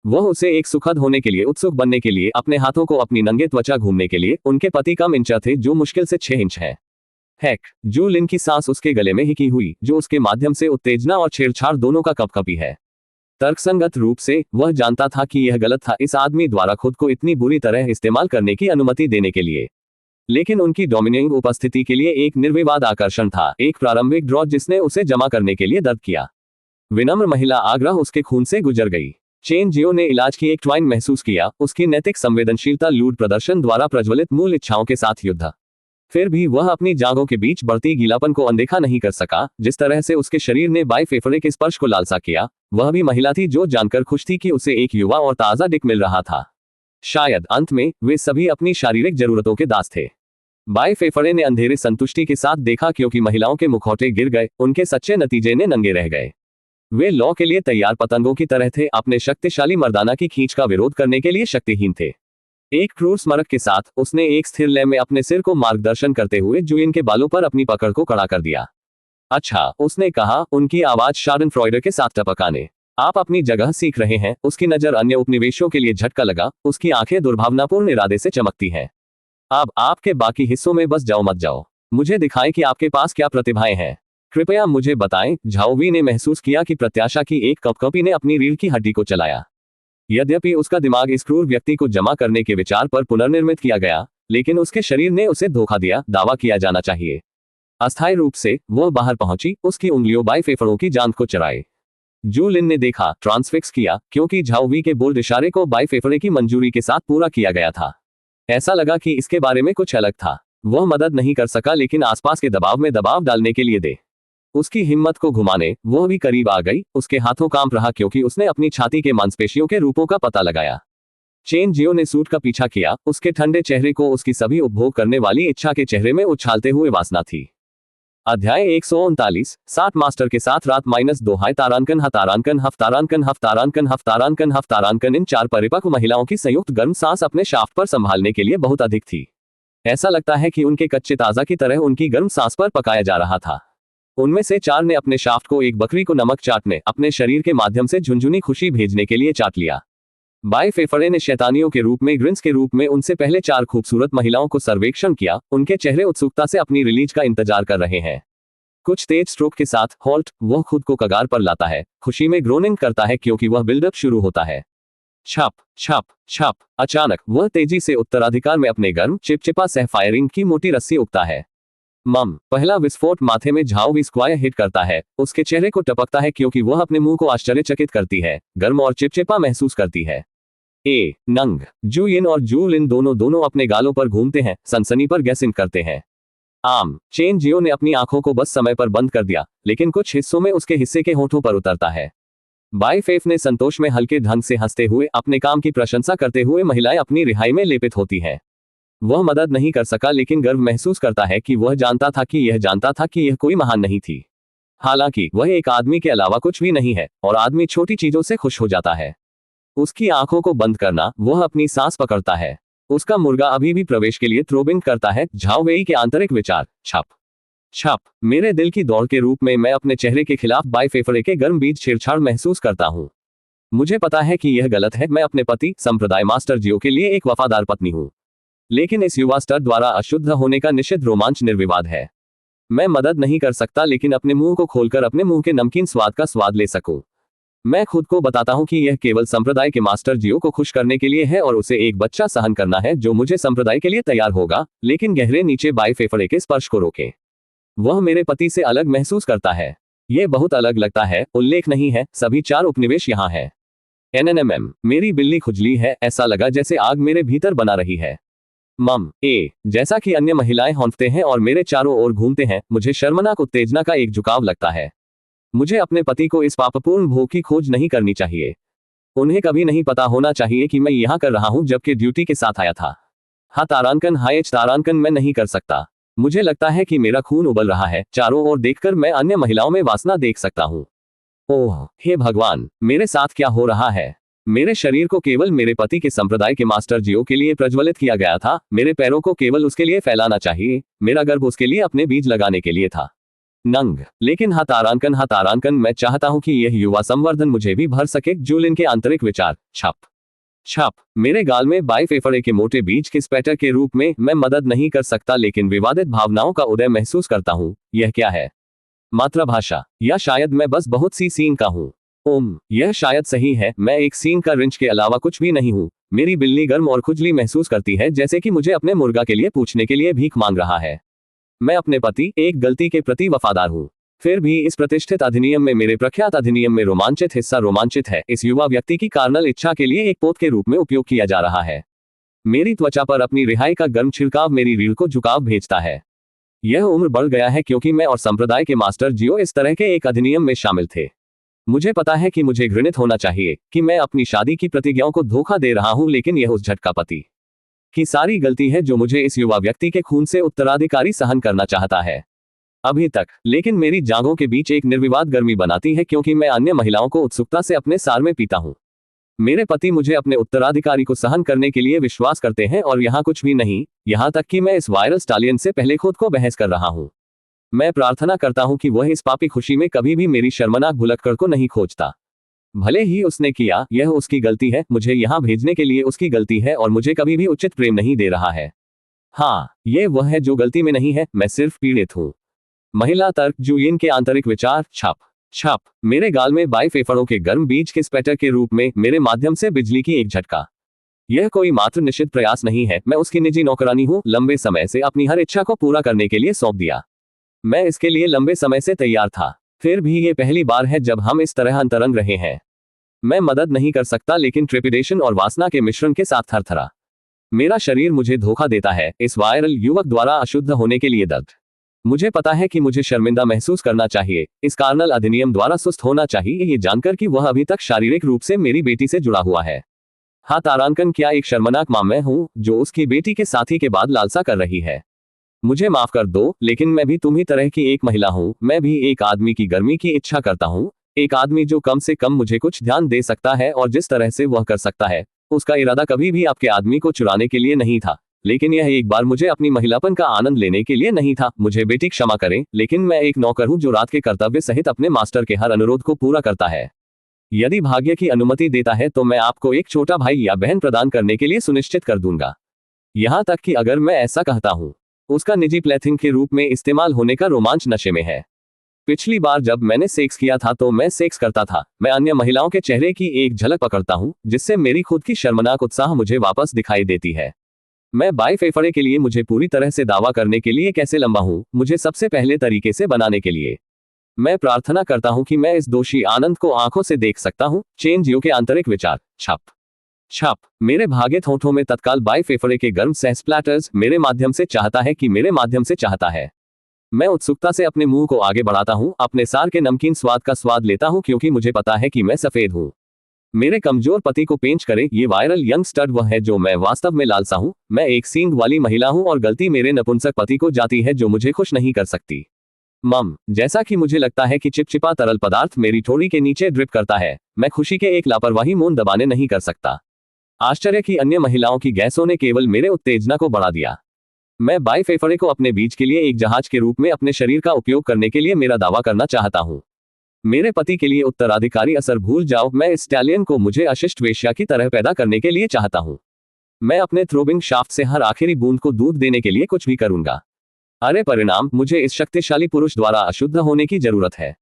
वह उसे एक सुखद होने के लिए, उत्सुक बनने के लिए, अपने हाथों को अपनी नंगे त्वचा घूमने के लिए। उनके पति कम इंचा थे, जो मुश्किल से 6 इंच है। हैक जू लिन की सांस उसके गले में हिकी हुई, जो उसके माध्यम से उत्तेजना और छेड़छाड़ दोनों का कपकपी है। तर्कसंगत रूप से वह जानता था कि यह गलत था इस आदमी द्वारा खुद को इतनी बुरी तरह इस्तेमाल करने की अनुमति देने के लिए, लेकिन उनकी डोमिनेटिंग उपस्थिति के लिए एक निर्विवाद आकर्षण था, एक प्रारंभिक ड्रॉ जिसने उसे जमा करने के लिए दर्द किया। विनम्र महिला आग्रह उसके खून से गुजर गई। चेन जियो ने इलाज की एक ट्वाइन महसूस किया, उसकी नैतिक संवेदनशीलता लूट प्रदर्शन द्वारा प्रज्वलित मूल इच्छाओं के साथ युद्ध। फिर भी वह अपनी जांघों के बीच बढ़ती गीलापन को अनदेखा नहीं कर सका। जिस तरह से उसके शरीर ने बाई फेफड़े के स्पर्श को लालसा किया, वह भी महिला थी जो जानकर खुश थी कि उसे एक युवा और ताजा डिक मिल रहा था। शायद अंत में वे सभी अपनी शारीरिक जरूरतों के दास थे। बाई फेफड़े ने अंधेरे संतुष्टि के साथ देखा, क्योंकि महिलाओं के मुखौटे गिर गए, उनके सच्चे नतीजे ने नंगे रह गए। वे लौ के लिए तैयार पतंगों की तरह थे, अपने शक्तिशाली मर्दाना की खींच का विरोध करने के लिए शक्तिहीन थे। एक क्रूर स्मारक के साथ उसने एक स्थिर लय में अपने सिर को मार्गदर्शन करते हुए जूयिन के बालों पर अपनी पकड़ को कड़ा कर दिया। अच्छा, उसने कहा, उनकी आवाज शारन फ्रॉइडर के साथ टपकाने। आप अपनी जगह सीख रहे हैं। उसकी नजर अन्य उपनिवेशों के लिए झटका लगा। उसकी आंखें दुर्भावनापूर्ण इरादे से चमकती हैं। अब आपके बाकी हिस्सों में बस जाओ मत जाओ। मुझे दिखाएं कि आपके पास क्या प्रतिभाएं हैं। कृपया मुझे बताएं। झाओवी ने महसूस किया कि प्रत्याशा की एक कपकपी ने अपनी रीढ़ की हड्डी को चलाया। यद्यपि उसका दिमाग इस क्रूर व्यक्ति को जमा करने के विचार पर पुनर्निर्मित किया गया, लेकिन उसके शरीर ने उसे धोखा दिया, दावा किया जाना चाहिए। अस्थायी रूप से वह बाहर पहुंची, उसकी उंगलियों बाई फेफड़ों की जांघ को चराए। जू लिन ने देखा, ट्रांसफिक्स किया, क्योंकि झाओवी के बोल्ड इशारे को बाई फेफड़े की मंजूरी के साथ पूरा किया गया था। ऐसा लगा कि इसके बारे में कुछ अलग था। वह मदद नहीं कर सका, लेकिन आसपास के दबाव में दबाव डालने के लिए दे उसकी हिम्मत को घुमाने वह भी करीब आ गई। उसके हाथों कांप रहा, क्योंकि उसने अपनी छाती के मांसपेशियों के रूपों का पता लगाया। चेन जियो ने सूट का पीछा किया। उसके ठंडे चेहरे को उसकी सभी उपभोग करने वाली इच्छा के चेहरे में उछालते हुए वासना थी। अध्याय 139 60 मास्टर के साथ रात -2 हाय तारांकन हतारांकन हफ्तारांकन हफ्तारांकन हफ्तारांकन हफ्तारांकन। इन 4 परिपक्व महिलाओं की संयुक्त गर्म सांस अपने शाफ्ट पर संभालने के लिए बहुत अधिक थी। ऐसा लगता है कि उनके कच्चे ताजा की तरह उनकी गर्म सांस पर पकाया जा रहा था। उनमें से 4 ने अपने शाफ्ट को एक बकरी को नमक चाटने, अपने शरीर के माध्यम से झुंझुनी खुशी भेजने के लिए चाट लिया। बाई फेफड़े ने शैतानियों के रूप में, ग्रिन्स के रूप में उनसे पहले 4 खूबसूरत महिलाओं को सर्वेक्षण किया। उनके चेहरे उत्सुकता से अपनी रिलीज का इंतजार कर रहे हैं। कुछ तेज स्ट्रोक के साथ हॉल्ट, वह खुद को कगार पर लाता है, खुशी में ग्रोनिंग करता है, क्योंकि वह बिल्डअप शुरू होता है। छप छप छप। अचानक वह तेजी से उत्तराधिकार में अपने गर्म चिपचिपा सह फायरिंग की मोटी रस्सी उगता है। मम पहला विस्फोट माथे में झाओवी स्क्वायर हिट करता है। उसके चेहरे को टपकता है, क्योंकि वह अपने मुंह को आश्चर्यचकित करती है, गर्म और चिपचिपा महसूस करती है। ए नंग जू यिन और जू लिन दोनों अपने गालों पर घूमते हैं, सनसनी पर गैसिंग करते हैं। आम चेन जियो ने अपनी आंखों को बस समय पर बंद कर दिया, लेकिन कुछ हिस्सों में उसके हिस्से के होठों पर उतरता है। बाई फेफ ने संतोष में हल्के ढंग से हंसते हुए अपने काम की प्रशंसा करते हुए महिलाएं अपनी रिहाई में लेपित होती हैं। वह मदद नहीं कर सका, लेकिन गर्व महसूस करता है कि वह जानता था कि यह कोई महान नहीं थी। हालांकि वह एक आदमी के अलावा कुछ भी नहीं है, और आदमी छोटी चीजों से खुश हो जाता है। उसकी आंखों को बंद करना, वह अपनी सांस पकड़ता है। उसका मुर्गा अभी भी प्रवेश के लिए थ्रोबिंग करता है। झाओवेई के आंतरिक विचार छप छप। मेरे दिल की दौड़ के रूप में मैं अपने चेहरे के खिलाफ बाई फेफड़े के गर्म बीज छेड़छाड़ महसूस करता हूँ। मुझे पता है कि यह गलत है। मैं अपने पति संप्रदाय मास्टर जियो के लिए एक वफादार पत्नी हूँ, लेकिन इस युवा स्टर द्वारा अशुद्ध होने का निषिद्ध रोमांच निर्विवाद है। मैं मदद नहीं कर सकता, लेकिन अपने मुंह को खोलकर अपने मुंह के नमकीन स्वाद का स्वाद ले सकूं। मैं खुद को बताता हूं कि यह केवल संप्रदाय के मास्टर जियो को खुश करने के लिए है और उसे एक बच्चा सहन करना है जो मुझे संप्रदाय के लिए तैयार होगा, लेकिन गहरे नीचे बाई फेफड़े के स्पर्श को रोके। वह मेरे पति से अलग महसूस करता है। यह बहुत अलग लगता है, उल्लेख नहीं है, सभी 4 उपनिवेश यहाँ है। NNMM, मेरी बिल्ली खुजली है, ऐसा लगा जैसे आग मेरे भीतर बना रही है। मम ए, जैसा कि अन्य महिलाएं हौंकते हैं और मेरे चारों ओर घूमते हैं, मुझे शर्मनाक उत्तेजना का एक झुकाव लगता है। मुझे अपने पति को इस पापपूर्ण भोग की खोज नहीं करनी चाहिए। उन्हें कभी नहीं पता होना चाहिए कि मैं यहाँ कर रहा हूँ जबकि ड्यूटी के साथ आया था। हाँ तारांकन, हाइच तारांकन, मैं नहीं कर सकता। मुझे लगता है कि मेरा खून उबल रहा है। चारों ओर देखकर मैं अन्य महिलाओं में वासना देख सकता हूँ। ओह हे भगवान, मेरे साथ क्या हो रहा है? मेरे शरीर को केवल मेरे पति के संप्रदाय के मास्टर जियो के लिए प्रज्वलित किया गया था। मेरे पैरों को केवल उसके लिए फैलाना चाहिए। मेरा गर्भ उसके लिए अपने बीज लगाने के लिए था। नंग, लेकिन हाँ तारांकन, मैं चाहता हूं कि यह युवा संवर्धन मुझे भी भर सके। जूलिन के आंतरिक विचार। छप छप, मेरे गाल में बाई फेफड़े के मोटे बीज के स्पैटर के रूप में। मैं मदद नहीं कर सकता लेकिन विवादित भावनाओं का उदय महसूस करता हूं। यह क्या है? मातृभाषा, या शायद मैं बस बहुत सी सीन का हूं। यह शायद सही है, मैं एक सीन का रिंच के अलावा कुछ भी नहीं हूं। मेरी बिल्ली गर्म और खुजली महसूस करती है, जैसे कि मुझे अपने मुर्गा के लिए पूछने के लिए भीख मांग रहा है। मैं अपने पति, एक गलती के प्रति वफादार हूं। फिर भी इस प्रतिष्ठित अधिनियम में, मेरे प्रख्यात अधिनियम में रोमांचित हिस्सा रोमांचित है। इस युवा व्यक्ति की कार्नल इच्छा के लिए एक पोत के रूप में उपयोग किया जा रहा है। मेरी त्वचा पर अपनी रिहाई का गर्म छिड़काव मेरी रीढ़ को झुकाव भेजता है। यह उम्र बढ़ गया है क्योंकि मैं और संप्रदाय के मास्टर जियो इस तरह के एक अधिनियम में शामिल थे। मुझे पता है कि मुझे घृणित होना चाहिए कि मैं अपनी शादी की प्रतिज्ञाओं को धोखा दे रहा हूं, लेकिन यह उस झटका पति की सारी गलती है जो मुझे इस युवा व्यक्ति के खून से उत्तराधिकारी सहन करना चाहता है अभी तक। लेकिन मेरी जांघों के बीच एक निर्विवाद गर्मी बनाती है क्योंकि मैं अन्य महिलाओं को उत्सुकता से अपने सार में पीता हूं। मेरे पति मुझे अपने उत्तराधिकारी को सहन करने के लिए विश्वास करते हैं और यहाँ कुछ भी नहीं, यहाँ तक कि मैं इस वायरल स्टालियन से पहले खुद को बहस कर रहा हूँ। मैं प्रार्थना करता हूं कि वह इस पापी खुशी में कभी भी मेरी शर्मनाक भुलक्कड़ को नहीं खोजता। भले ही उसने किया, यह उसकी गलती है, मुझे यहां भेजने के लिए उसकी गलती है और मुझे कभी भी उचित प्रेम नहीं दे रहा है। हाँ, यह वह है जो गलती में नहीं है, मैं सिर्फ पीड़ित हूं। महिला तर्क। जूलियन के आंतरिक विचार। छप छप, मेरे गाल में बाई फेफड़ों के गर्म बीज के स्पैटर के रूप में मेरे माध्यम से बिजली की एक झटका। यह कोई मात्र निश्चित प्रयास नहीं है, मैं उसकी निजी नौकरानी हूं। लंबे समय से अपनी हर इच्छा को पूरा करने के लिए सौंप दिया। मैं इसके लिए लंबे समय से तैयार था। फिर भी ये पहली बार है जब हम इस तरह अंतरंग रहे हैं। मैं मदद नहीं कर सकता लेकिन ट्रेपिडेशन और वासना के मिश्रण के साथ थरथरा। मेरा शरीर मुझे धोखा देता है। इस वायरल युवक द्वारा अशुद्ध होने के लिए दर्द। मुझे पता है कि मुझे शर्मिंदा महसूस करना चाहिए, इस कार्नल अधिनियम द्वारा सुस्त होना चाहिए, ये जानकर कि वह अभी तक शारीरिक रूप से मेरी बेटी से जुड़ा हुआ है। हाँ तारांकन, क्या एक शर्मनाक मां मैं हूं जो उसकी बेटी के साथी के बाद लालसा कर रही है। मुझे माफ कर दो, लेकिन मैं भी तुम्ही तरह की एक महिला हूं। मैं भी एक आदमी की गर्मी की इच्छा करता हूं, एक आदमी जो कम से कम मुझे कुछ ध्यान दे सकता है और जिस तरह से वह कर सकता है। उसका इरादा कभी भी आपके आदमी को चुराने के लिए नहीं था, लेकिन यह एक बार मुझे अपनी महिलापन का आनंद लेने के लिए नहीं था। मुझे बेटी क्षमा करें, लेकिन मैं एक नौकर हूं जो रात के कर्तव्य सहित अपने मास्टर के हर अनुरोध को पूरा करता है। यदि भाग्य की अनुमति देता है तो मैं आपको एक छोटा भाई या बहन प्रदान करने के लिए सुनिश्चित कर दूंगा। यहां तक कि अगर मैं ऐसा कहता हूं, उसका निजी प्लेथिंग के रूप में इस्तेमाल होने का रोमांच नशे में है। पिछली बार जब मैंने सेक्स किया था तो मैं सेक्स करता था। मैं अन्य महिलाओं के चेहरे की एक झलक पकड़ता हूं, जिससे मेरी खुद की शर्मनाक उत्साह मुझे वापस दिखाई देती है। मैं बाई फेफड़े के लिए मुझे पूरी तरह से दावा करने के लिए कैसे लंबा हूं, मुझे सबसे पहले तरीके से बनाने के लिए। मैं प्रार्थना करता हूं कि मैं इस दोषी आनंद को आंखों से देख सकता हूं। चेंज यू के आंतरिक विचार। छप छप, मेरे भागे होठों में तत्काल बाई फेफड़े के गर्म सह स्प्लैटर्स। मेरे माध्यम से चाहता है कि मेरे माध्यम से चाहता है। मैं उत्सुकता से अपने मुंह को आगे बढ़ाता हूं, अपने सार के नमकीन स्वाद का स्वाद लेता हूं क्योंकि मुझे पता है कि मैं सफेद हूं। मेरे कमजोर पति को पेंच करे। ये वायरल यंग स्टड वह है जो मैं वास्तव में लालसा हूं। मैं एक सींग वाली महिला हूं और गलती मेरे नपुंसक पति को जाती है जो मुझे खुश नहीं कर सकती। मम, जैसा कि मुझे लगता है कि चिपचिपा तरल पदार्थ मेरी ठोड़ी के नीचे ड्रिप करता है, मैं खुशी के एक लापरवाही मौन दबाने नहीं कर सकता। आश्चर्य की अन्य महिलाओं की गैसों ने केवल मेरे उत्तेजना को बढ़ा दिया। मैं बाई फेफड़े को अपने बीज के लिए एक जहाज के रूप में अपने शरीर का उपयोग करने के लिए मेरा दावा करना चाहता हूं। मेरे पति के लिए उत्तराधिकारी असर भूल जाओ। मैं इस स्टैलियन को मुझे अशिष्ट वेश्या की तरह पैदा करने के लिए चाहता हूं। मैं अपने थ्रोबिंग शाफ्ट से हर आखिरी बूंद को दूध देने के लिए कुछ भी करूंगा। अरे परिणाम, मुझे इस शक्तिशाली पुरुष द्वारा अशुद्ध होने की जरूरत है।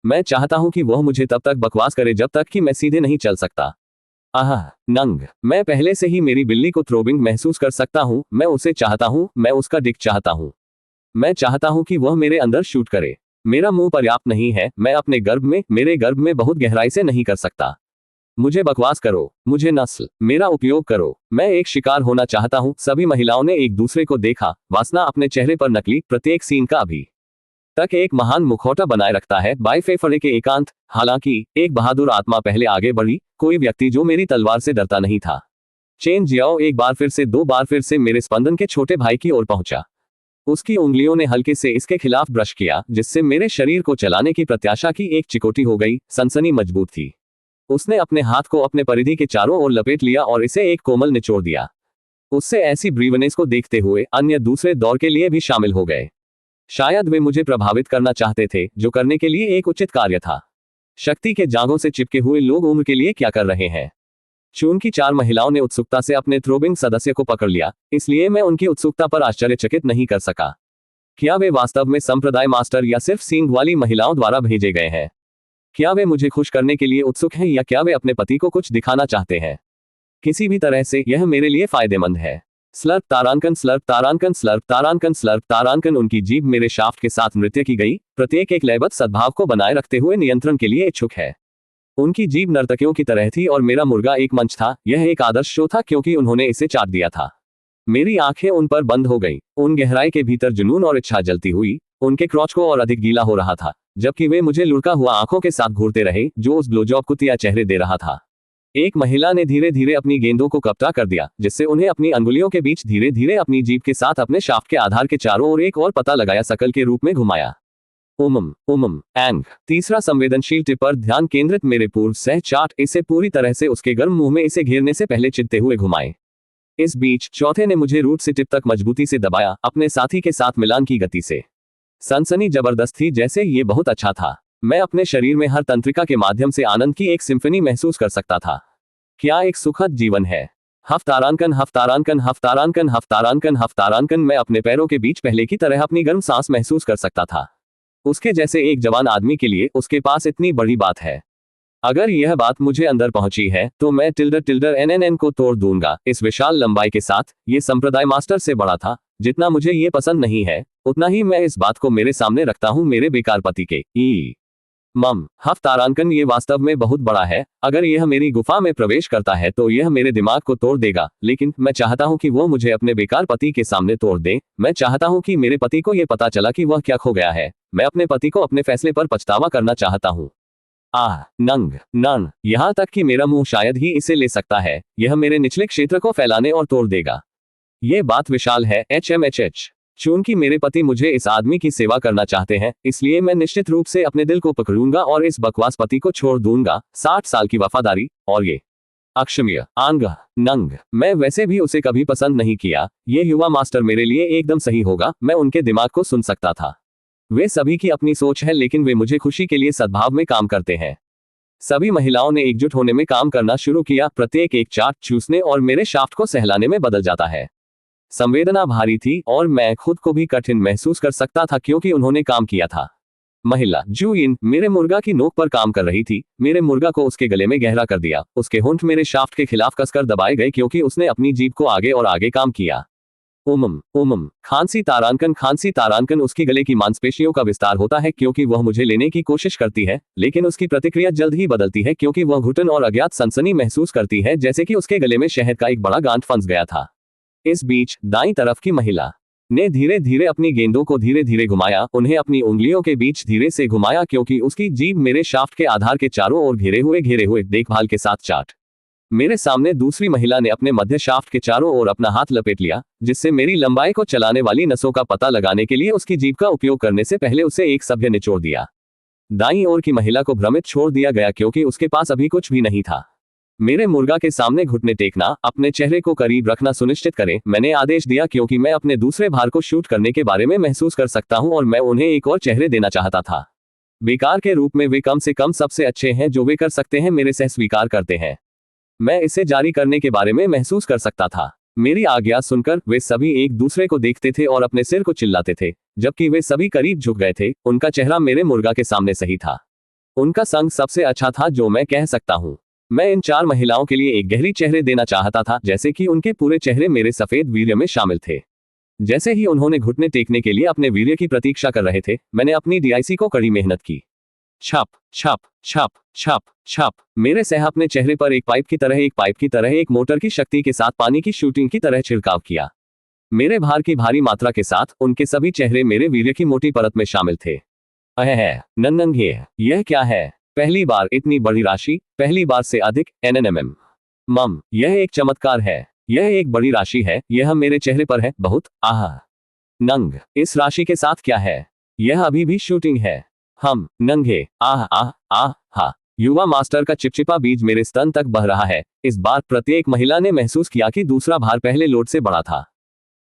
मैं चाहता हूं कि वह मुझे तब तक बकवास करे जब तक कि मैं सीधे नहीं चल सकता। आह, नंग। मैं पहले से ही मेरी बिल्ली को थ्रोबिंग महसूस कर सकता हूं। मैं उसे चाहता हूं, मैं उसका डिक चाहता हूं। मैं चाहता हूं कि वह मेरे अंदर शूट करे। मेरा मुंह पर्याप्त नहीं है, मैं अपने गर्भ में, मेरे गर्भ में बहुत गहराई से नहीं कर सकता। मुझे बकवास करो, मुझे नस्ल, मेरा उपयोग करो। मैं एक शिकार होना चाहता हूं। सभी महिलाओं ने एक दूसरे को देखा। वासना अपने चेहरे पर नकली प्रत्येक सीन का अभी तक एक महान मुखौटा बनाए रखता है बाय फेफड़े के एकांत। हालांकि एक बहादुर आत्मा पहले आगे बढ़ी, कोई व्यक्ति जो मेरी तलवार से डरता नहीं था। चेन जियाओ एक बार फिर से, दो बार फिर से मेरे स्पंदन के छोटे भाई की ओर पहुंचा। उसकी उंगलियों ने हल्के से इसके खिलाफ ब्रश किया, जिससे मेरे शरीर को चलाने की प्रत्याशा की एक चिकोटी हो गई। सनसनी मजबूत थी। उसने अपने हाथ को अपने परिधि के चारों ओर लपेट लिया और इसे एक कोमल निचोड़ दिया। उससे ऐसी ब्रीवनेस को देखते हुए अन्य दूसरे दौर के लिए भी शामिल हो गए। शायद वे मुझे प्रभावित करना चाहते थे, जो करने के लिए एक उचित कार्य था। शक्ति के जांघों से चिपके हुए लोग उम्र के लिए क्या कर रहे हैं। चून की 4 महिलाओं ने उत्सुकता से अपने थ्रोबिंग सदस्य को पकड़ लिया, इसलिए मैं उनकी उत्सुकता पर आश्चर्यचकित नहीं कर सका। क्या वे वास्तव में संप्रदाय मास्टर या सिर्फ सींग वाली महिलाओं द्वारा भेजे गए हैं? क्या वे मुझे खुश करने के लिए उत्सुक हैं या क्या वे अपने पति को कुछ दिखाना चाहते हैं? किसी भी तरह से यह मेरे लिए फायदेमंद है। स्लर्प तारांकन, स्लर्प तारांकन, स्लर्प तारांकन, स्लर्प तारांकन। उनकी जीभ मेरे शाफ्ट के साथ नृत्य की गई, प्रत्येक एक लयबद्ध सद्भाव को बनाए रखते हुए नियंत्रण के लिए इच्छुक है। उनकी जीभ नर्तकियों की तरह थी और मेरा मुर्गा एक मंच था। यह एक आदर्श शो था क्योंकि उन्होंने इसे चाट दिया था। मेरी आंखें उन पर बंद हो गईं। उन गहराई के भीतर जुनून और इच्छा जलती हुई। उनके क्रॉच को और अधिक गीला हो रहा था, जबकि वे मुझे लुढ़का हुआ आंखों के साथ घूरते रहे, जो उस ब्लोजॉब कुतिया चेहरे दे रहा था। एक महिला ने धीरे धीरे अपनी गेंदों को कपटा कर दिया, जिससे उन्हें अपनी अंगुलियों के बीच धीरे धीरे अपनी जीभ के साथ अपने शाफ्ट के आधार के चारों ओर एक और पता लगाया सकल के रूप में घुमाया। उमम एंग। तीसरा संवेदनशील टिप पर ध्यान केंद्रित। मेरे पूर्व सह चाट इसे पूरी तरह से उसके गर्म मुंह में इसे घेरने से पहले चित्ते हुए घुमाए। इस बीच चौथे ने मुझे रूट से टिप तक मजबूती से दबाया, अपने साथी के साथ मिलान की गति से। सनसनी जबरदस्त थी, जैसे ये बहुत अच्छा था। मैं अपने शरीर में हर तंत्रिका के माध्यम से आनंद की एक सिम्फनी महसूस कर सकता था। क्या एक सुखद जीवन है। हफ्तारांकन, हफ्तारांकन, हफ्तारांकन, हफ्तारांकन, हफ्तारांकन। मैं अपने पैरों के बीच पहले की तरह अपनी गर्म सांस महसूस कर सकता था। उसके जैसे एक जवान आदमी के लिए उसके पास इतनी बड़ी बात है। अगर यह बात मुझे अंदर पहुंची है तो मैं टिल्डर एनएनएन को तोड़ दूंगा। इस विशाल लंबाई के साथ ये संप्रदाय मास्टर से बड़ा था। जितना मुझे ये पसंद नहीं है, उतना ही मैं इस बात को मेरे सामने रखता हूं, मेरे बेकार पति के हफ्तारांकन। ये वास्तव में बहुत बड़ा है। अगर यह मेरी गुफा में प्रवेश करता है तो यह मेरे दिमाग को तोड़ देगा, लेकिन मैं चाहता हूं कि वो मुझे अपने बेकार पति के सामने तोड़ दे। मैं चाहता हूं कि मेरे पति को यह पता चला कि वह क्या खो गया है। मैं अपने पति को अपने फैसले पर पछतावा करना चाहता हूं। नन। यहां तक कि मेरा मुंह शायद ही इसे ले सकता है। यह मेरे निचले क्षेत्र को फैलाने और तोड़ देगा। ये बात विशाल है। चूंकि मेरे पति मुझे इस आदमी की सेवा करना चाहते हैं, इसलिए मैं निश्चित रूप से अपने दिल को पकड़ूंगा और इस बकवास पति को छोड़ दूंगा। 60 साल की वफादारी और ये अक्षम्य नंग। मैं वैसे भी उसे कभी पसंद नहीं किया। ये युवा मास्टर मेरे लिए एकदम सही होगा। मैं उनके दिमाग को सुन सकता था। वे सभी की अपनी सोच है, लेकिन वे मुझे खुशी के लिए सद्भाव में काम करते हैं। सभी महिलाओं ने एकजुट होने में काम करना शुरू किया। प्रत्येक एक चाट चूसने और मेरे शाफ्ट को सहलाने में बदल जाता है। संवेदना भारी थी और मैं खुद को भी कठिन महसूस कर सकता था क्योंकि उन्होंने काम किया था। महिला जूइन मेरे मुर्गा की नोक पर काम कर रही थी। मेरे मुर्गा को उसके गले में गहरा कर दिया। उसके होंठ मेरे शाफ्ट के खिलाफ कसकर दबाए गए क्योंकि उसने अपनी जीभ को आगे और आगे काम किया। खांसी तारांकन। उसकी गले की मांसपेशियों का विस्तार होता है क्योंकि वह मुझे लेने की कोशिश करती है, लेकिन उसकी प्रतिक्रिया जल्द ही बदलती है क्योंकि वह घुटन और अज्ञात सनसनी महसूस करती है, जैसे कि उसके गले में शहद का एक बड़ा गांठ फंस गया था। इस बीच दाईं तरफ की महिला ने धीरे धीरे अपनी गेंदों को धीरे धीरे घुमाया, उन्हें अपनी उंगलियों के बीच धीरे से घुमाया क्योंकि उसकी जीभ मेरे शाफ्ट के आधार के चारों ओर घेरे हुए देखभाल के साथ चाट। मेरे सामने दूसरी महिला ने अपने मध्य शाफ्ट के चारों ओर अपना हाथ लपेट लिया, जिससे मेरी लंबाई को चलाने वाली नसों का पता लगाने के लिए उसकी जीभ का उपयोग करने से पहले उसे एक सभ्य निचोड़ दिया। दाईं ओर की महिला को भ्रमित छोड़ दिया गया क्योंकि उसके पास अभी कुछ भी नहीं था। मेरे मुर्गा के सामने घुटने टेकना, अपने चेहरे को करीब रखना सुनिश्चित करें। मैंने आदेश दिया क्योंकि मैं अपने दूसरे भार को शूट करने के बारे में महसूस कर सकता हूं और मैं उन्हें एक और चेहरे देना चाहता था। बेकार के रूप में वे कम से कम सबसे अच्छे हैं जो वे कर सकते हैं, मेरे सह स्वीकार करते हैं। मैं इसे जारी करने के बारे में महसूस कर सकता था। मेरी आज्ञा सुनकर वे सभी एक दूसरे को देखते थे और अपने सिर को चिल्लाते थे, जबकि वे सभी करीब झुक गए थे। उनका चेहरा मेरे मुर्गा के सामने सही था। उनका संग सबसे अच्छा था जो मैं कह सकता हूँ। मैं इन 4 महिलाओं के लिए एक गहरी चेहरे देना चाहता था, जैसे कि उनके पूरे चेहरे मेरे सफेद वीर्य में शामिल थे। जैसे ही उन्होंने घुटने टेकने के लिए अपने वीर्य की प्रतीक्षा कर रहे थे, मैंने अपनी डीआईसी को कड़ी मेहनत की। छप छप छप छप छप। मेरे सह अपने चेहरे पर एक पाइप की तरह एक मोटर की शक्ति के साथ पानी की शूटिंग की तरह छिड़काव किया। मेरे भार की भारी मात्रा के साथ उनके सभी चेहरे मेरे वीर्य की मोटी परत में शामिल थे। नन्नंगे, यह क्या है? पहली बार इतनी बड़ी राशि, पहली बार से अधिक एनएनएमएम। मम, यह एक चमत्कार है। यह एक बड़ी राशि है, यह मेरे चेहरे पर है, बहुत। आह। नंग, इस राशि के साथ क्या है? यह अभी भी शूटिंग है। हम नंगे। आह आह आह हा। युवा मास्टर का चिपचिपा बीज मेरे स्तन तक बह रहा है। इस बार प्रत्येक महिला ने महसूस किया कि दूसरा भार पहले लोड से बड़ा था।